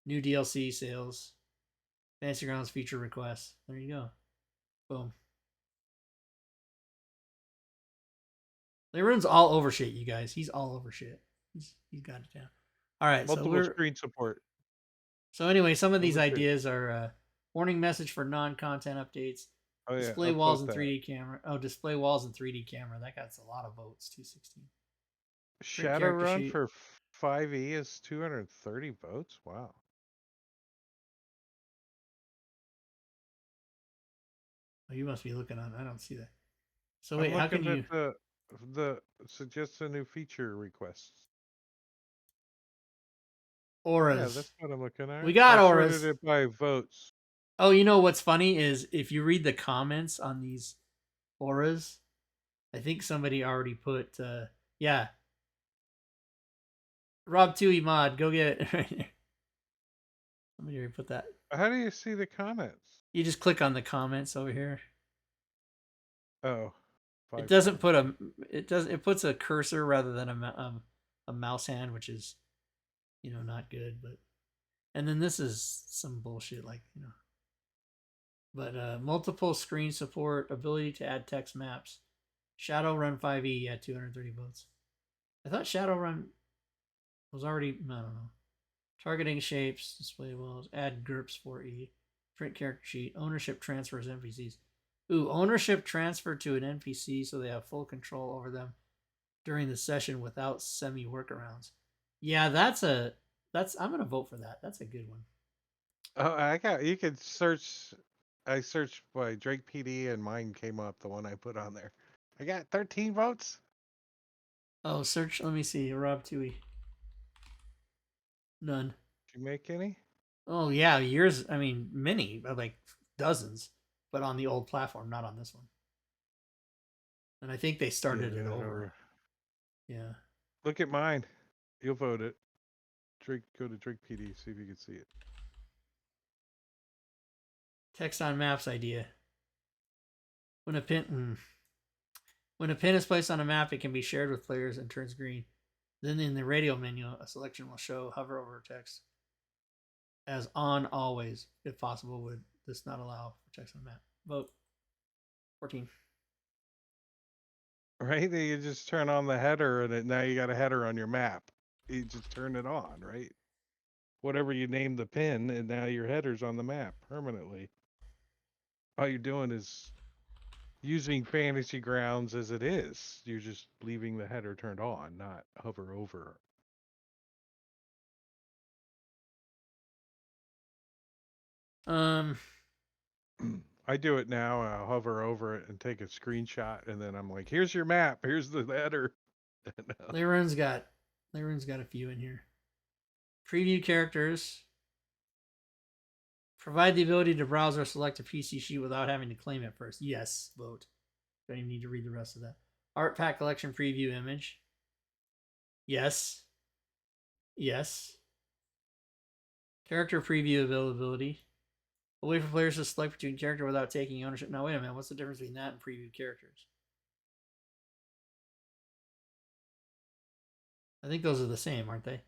New DLC sales. Fantasy Grounds feature requests. There you go. Boom. Leroon's all over shit, you guys. He's all over shit. He's got it down. All right, Multiple screen support. So anyway, some of Oh, these look at- ideas are warning message for non-content updates. Oh, yeah. Display upvote walls in that. 3D camera. Oh, display walls in 3D camera. That got a lot of votes. 216. Shadowrun character sheet. for 5e is 230 votes. Wow. Oh, you must be looking on. I don't see that. So I'm wait, how can looking you? at the suggest a new feature requests? Auras. Yeah, that's what I'm looking at. We got I auras. sorted it by votes. Oh, you know what's funny is if you read the comments on these auras, I think somebody already put. Yeah. Rob Twohy mod, go get it right there. Somebody already put that. How do you see the comments? You just click on the comments over here. Oh, It doesn't put a. It does. It puts a cursor rather than a mouse hand, which is, not good. But, and then this is some bullshit, like But multiple screen support, ability to add text maps, Shadowrun 5e at 230 votes. I thought Shadowrun was already. I don't know. Targeting shapes, display walls, add GURPS 4e, print character sheet, ownership transfers NPCs. Ooh, ownership transfer to an NPC so they have full control over them during the session without semi workarounds. Yeah, I'm gonna vote for that. That's a good one. Oh, you could search. I searched by Drake PD and mine came up, the one I put on there. I got 13 votes. Oh, search. Let me see. Rob Twohy. None. Did you make any? Oh yeah, years. I mean, many, like dozens, but on the old platform, not on this one. And I think they started it over. Yeah. Look at mine. You'll vote it. Go to Drake PD, see if you can see it. Text on maps idea. When a pin is placed on a map, it can be shared with players and turns green. Then in the radio menu, a selection will show hover over text as on always, if possible. Would this not allow for text on the map? Vote. 14. Right? You just turn on the header and now you got a header on your map. You just turn it on, right? Whatever you name the pin, and now your header's on the map permanently. All you're doing is using Fantasy Grounds as it is. You're just leaving the header turned on, not hover over. I do it now. I'll hover over it and take a screenshot, and then I'm like, "Here's your map. Here's the header." Leroon's got a few in here. Preview characters. Provide the ability to browse or select a PC sheet without having to claim it first. Yes, vote. Don't even need to read the rest of that. Art pack collection preview image. Yes. Yes. Character preview availability. A way for players to select between character without taking ownership. Now, wait a minute. What's the difference between that and preview characters? I think those are the same, aren't they?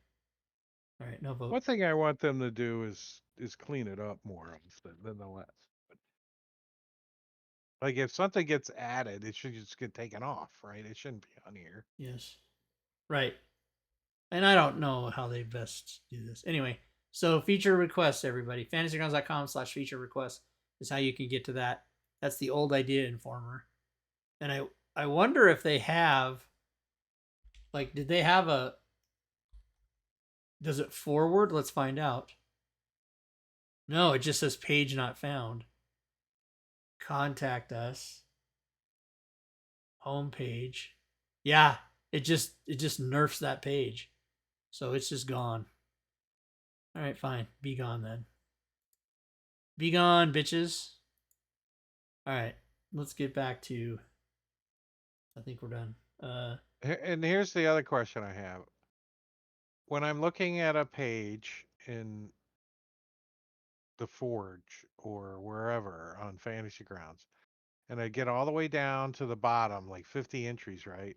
All right, no vote. One thing I want them to do is clean it up more often than the less. Like if something gets added, it should just get taken off, right? It shouldn't be on here. Yes. Right. And I don't know how they best do this. Anyway, so feature requests, everybody. fantasygrounds.com/feature requests is how you can get to that. That's the old idea informer. And I wonder if they have, like, did they have a, does it forward? Let's find out. No, it just says page not found. Contact us. Homepage. Yeah, it just nerfs that page. So it's just gone. All right, fine. Be gone then. Be gone, bitches. All right, let's get back to. I think we're done. And here's the other question I have. When I'm looking at a page in the Forge or wherever on Fantasy Grounds, and I get all the way down to the bottom, like 50 entries, right?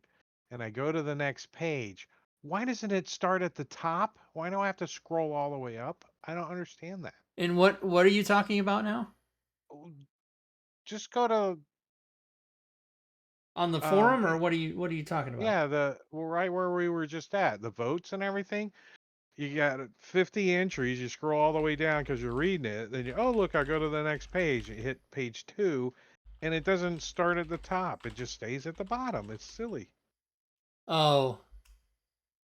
And I go to the next page. Why doesn't it start at the top? Why do I have to scroll all the way up? I don't understand that. And what are you talking about now? Just go to On the forum, or what are you talking about? yeah, right where we were just at, the votes and everything. You got 50 entries. You scroll all the way down because you're reading it. Then oh look, I'll go to the next page. You hit page 2, and it doesn't start at the top. It just stays at the bottom. It's silly. Oh,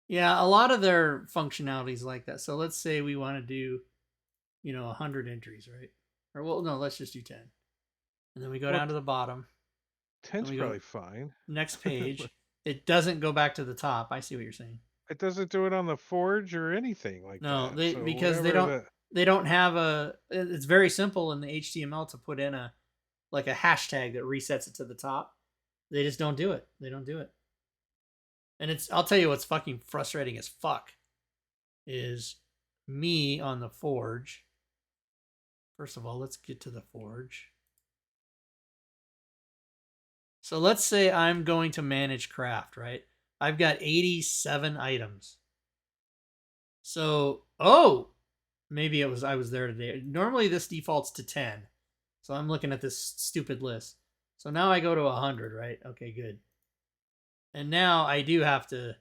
yeah. A lot of their functionalities like that. So let's say we want to do, 100 entries, right? Or well, no, let's just do 10, and then we go down to the bottom. 10's we go probably fine. Next page. It doesn't go back to the top. I see what you're saying. It doesn't do it on the Forge or anything like No, that. they So because whatever they don't have a. It's very simple in the HTML to put in a hashtag that resets it to the top. They just don't do it. They don't do it. And I'll tell you what's fucking frustrating as fuck is me on the Forge. First of all, let's get to the Forge. So let's say I'm going to manage craft, right? I've got 87 items. So, maybe I was there today. Normally this defaults to 10. So I'm looking at this stupid list. So now I go to 100, right? Okay, good. And now I do have to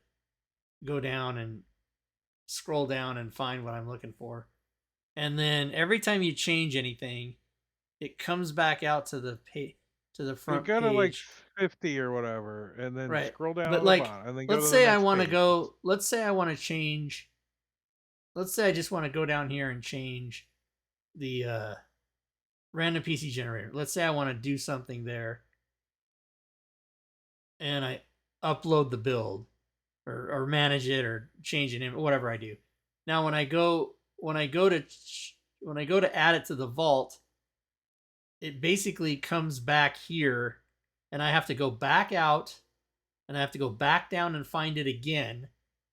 go down and scroll down and find what I'm looking for. And then every time you change anything, it comes back out to the front you go page. to like 50 or whatever, and then right. scroll down but to like, the bottom, and then let's go to say the I next want to page. go. Let's say I want to change. Let's say I just want to go down here and change the random PC generator. Let's say I want to do something there, and I upload the build, or manage it, or change it, whatever I do. Now when I go to add it to the vault, it basically comes back here, and I have to go back out, and I have to go back down and find it again,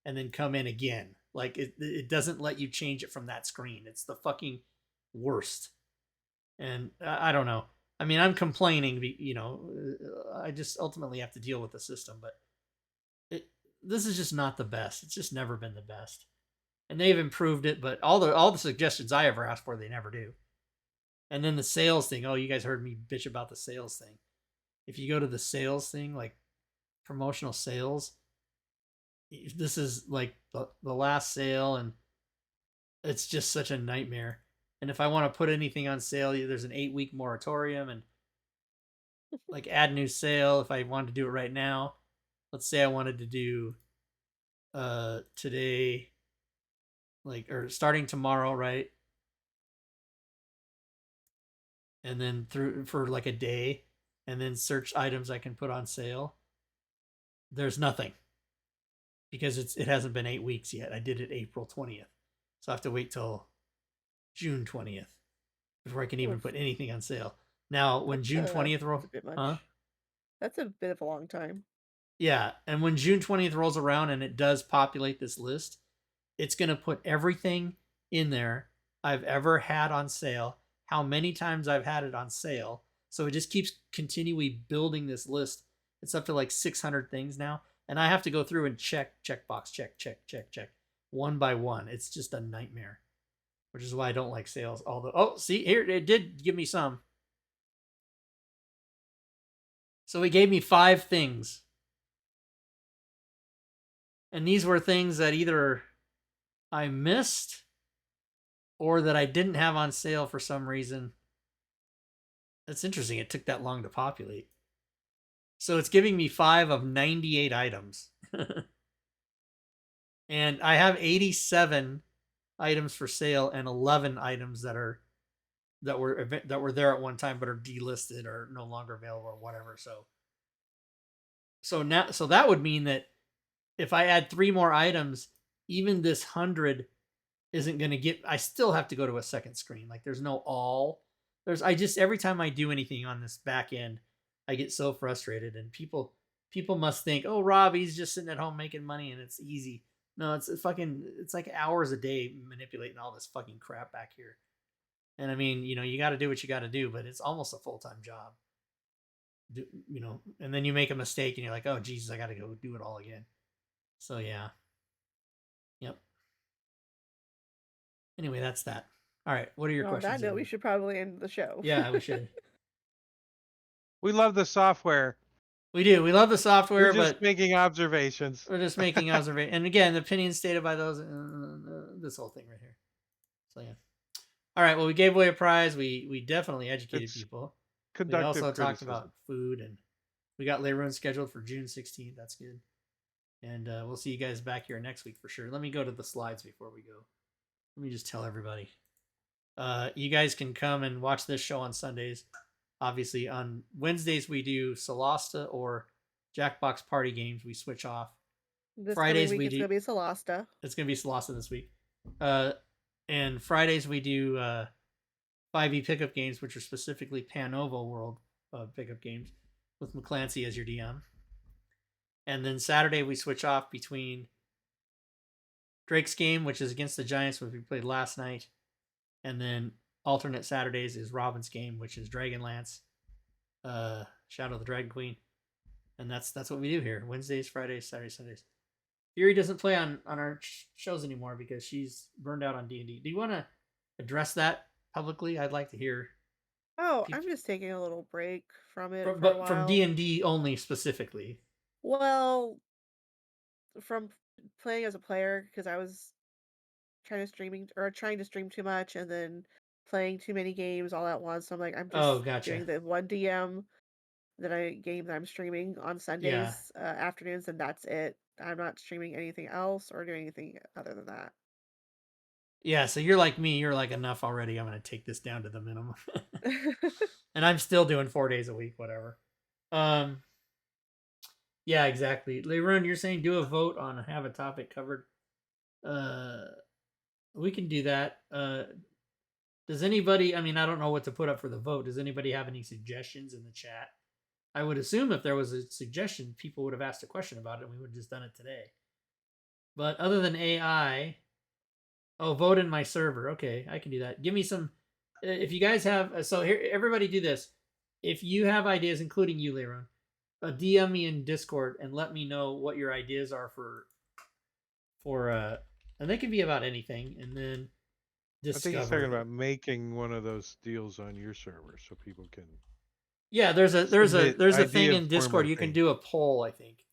and then come in again. Like it doesn't let you change it from that screen. It's the fucking worst. And I don't know. I mean, I'm complaining, I just ultimately have to deal with the system, but this is just not the best. It's just never been the best. And they've improved it, but all the suggestions I ever asked for, they never do. And then the sales thing. Oh, you guys heard me bitch about the sales thing. If you go to the sales thing, like promotional sales, this is like the last sale, and it's just such a nightmare. And if I want to put anything on sale, there's an 8-week moratorium, and like add new sale if I wanted to do it right now. Let's say I wanted to do today, or starting tomorrow, right? And then for like a day, and then search items I can put on sale. There's nothing, because it hasn't been 8 weeks yet. I did it April 20th, so I have to wait till June 20th before I can even put anything on sale. Now, when June 20th rolls, That's a bit of a long time. Yeah, and when June 20th rolls around and it does populate this list, it's going to put everything in there I've ever had on sale, how many times I've had it on sale. So it just keeps continually building this list. It's up to like 600 things now, and I have to go through and checkbox, check. one by one. It's just a nightmare, which is why I don't like sales. Although, oh, see here, it did give me some. So it gave me 5 things. And these were things that either I missed or that I didn't have on sale for some reason. That's interesting. It took that long to populate. So it's giving me 5 of 98 items. And I have 87 items for sale and 11 items that were there at one time but are delisted or no longer available or whatever. So that would mean that if I add 3 more items, even this 100 isn't going to get. I still have to go to a second screen. Like there's no all. Every time I do anything on this back end, I get so frustrated, and people must think, oh, Rob, he's just sitting at home making money and it's easy. No, it's like hours a day manipulating all this fucking crap back here. And I mean, you got to do what you got to do, but it's almost a full-time job. And then you make a mistake and you're like, oh, Jesus, I got to go do it all again. So yeah. Yep. Anyway, that's that. All right. What are your questions? On that note, we should probably end the show. Yeah, we should. We love the software. We do. We love the software, We're just but making observations. we're just making observations. And again, the opinions stated by those, this whole thing right here. So yeah. All right. Well, we gave away a prize. We definitely educated people. We Conductive also talked criticism. about food, and we got Leyrun scheduled for June 16th. That's good. And we'll see you guys back here next week for sure. Let me go to the slides before we go. Let me just tell everybody. You guys can come and watch this show on Sundays. Obviously, on Wednesdays, we do Solasta or Jackbox Party games. We switch off. This Fridays, week we it's do. going to be Solasta. It's going to be Solasta this week. And Fridays, we do 5e pickup games, which are specifically Panova World pickup games with McClancy as your DM. And then Saturday, we switch off between Drake's game, which is against the Giants, which we played last night. And then alternate Saturdays is Robin's game, which is Dragonlance, Shadow of the Dragon Queen. And that's what we do here. Wednesdays, Fridays, Saturdays, Sundays. Fury doesn't play on our shows anymore because she's burned out on D&D. Do you want to address that publicly? I'd like to hear. Oh, I'm just taking a little break from it for a But while. from D&D only specifically. Well, from playing as a player, because I was trying to stream too much and then playing too many games all at once. So I'm like, I'm just gotcha. doing the one DM game that I'm streaming on Sundays afternoons, and that's it. I'm not streaming anything else or doing anything other than that. Yeah, so you're like me. You're like, enough already. I'm going to take this down to the minimum. And I'm still doing 4 days a week, whatever. Yeah, exactly. Leyrun, you're saying do a vote on have a topic covered. We can do that. Does anybody, I mean, I don't know what to put up for the vote. Does anybody have any suggestions in the chat? I would assume if there was a suggestion, people would have asked a question about it and we would have just done it today. But other than AI, vote in my server. Okay, I can do that. Give me some, if you guys have, so here, everybody do this. If you have ideas, including you, Leyrun, DM me in Discord and let me know what your ideas are for and they can be about anything, and then discover. I think he's talking about making one of those deals on your server so people can. Yeah, there's a thing in Discord. You can thing. do a poll. I think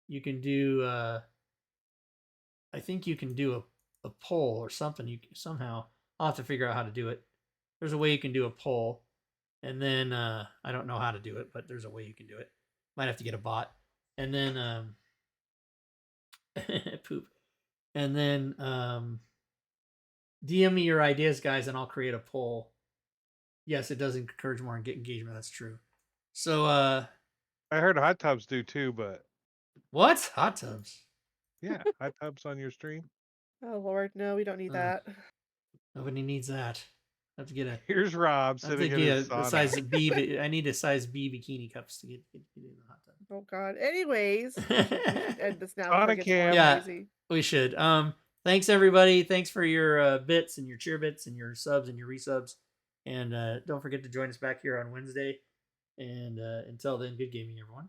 you can do. I think you can do a poll or something. You somehow I'll have to figure out how to do it. There's a way you can do a poll, and then I don't know how to do it, but there's a way you can do it. Might have to get a bot, and then poop. And then DM me your ideas, guys, and I'll create a poll. Yes, it does encourage more engagement. That's true. So, I heard hot tubs do too, but what? Hot tubs? yeah, hot tubs on your stream. Oh Lord, no, we don't need that. Nobody needs that. I have to get a. Here's Rob sitting in his a size B. I need a size B bikini cups to get in the hot tub. Oh God. Anyways, we should end this now. On before a it gets cam. more Yeah. crazy. We should. Thanks everybody. Thanks for your bits and your cheer bits and your subs and your resubs. And don't forget to join us back here on Wednesday. And until then, good gaming, everyone.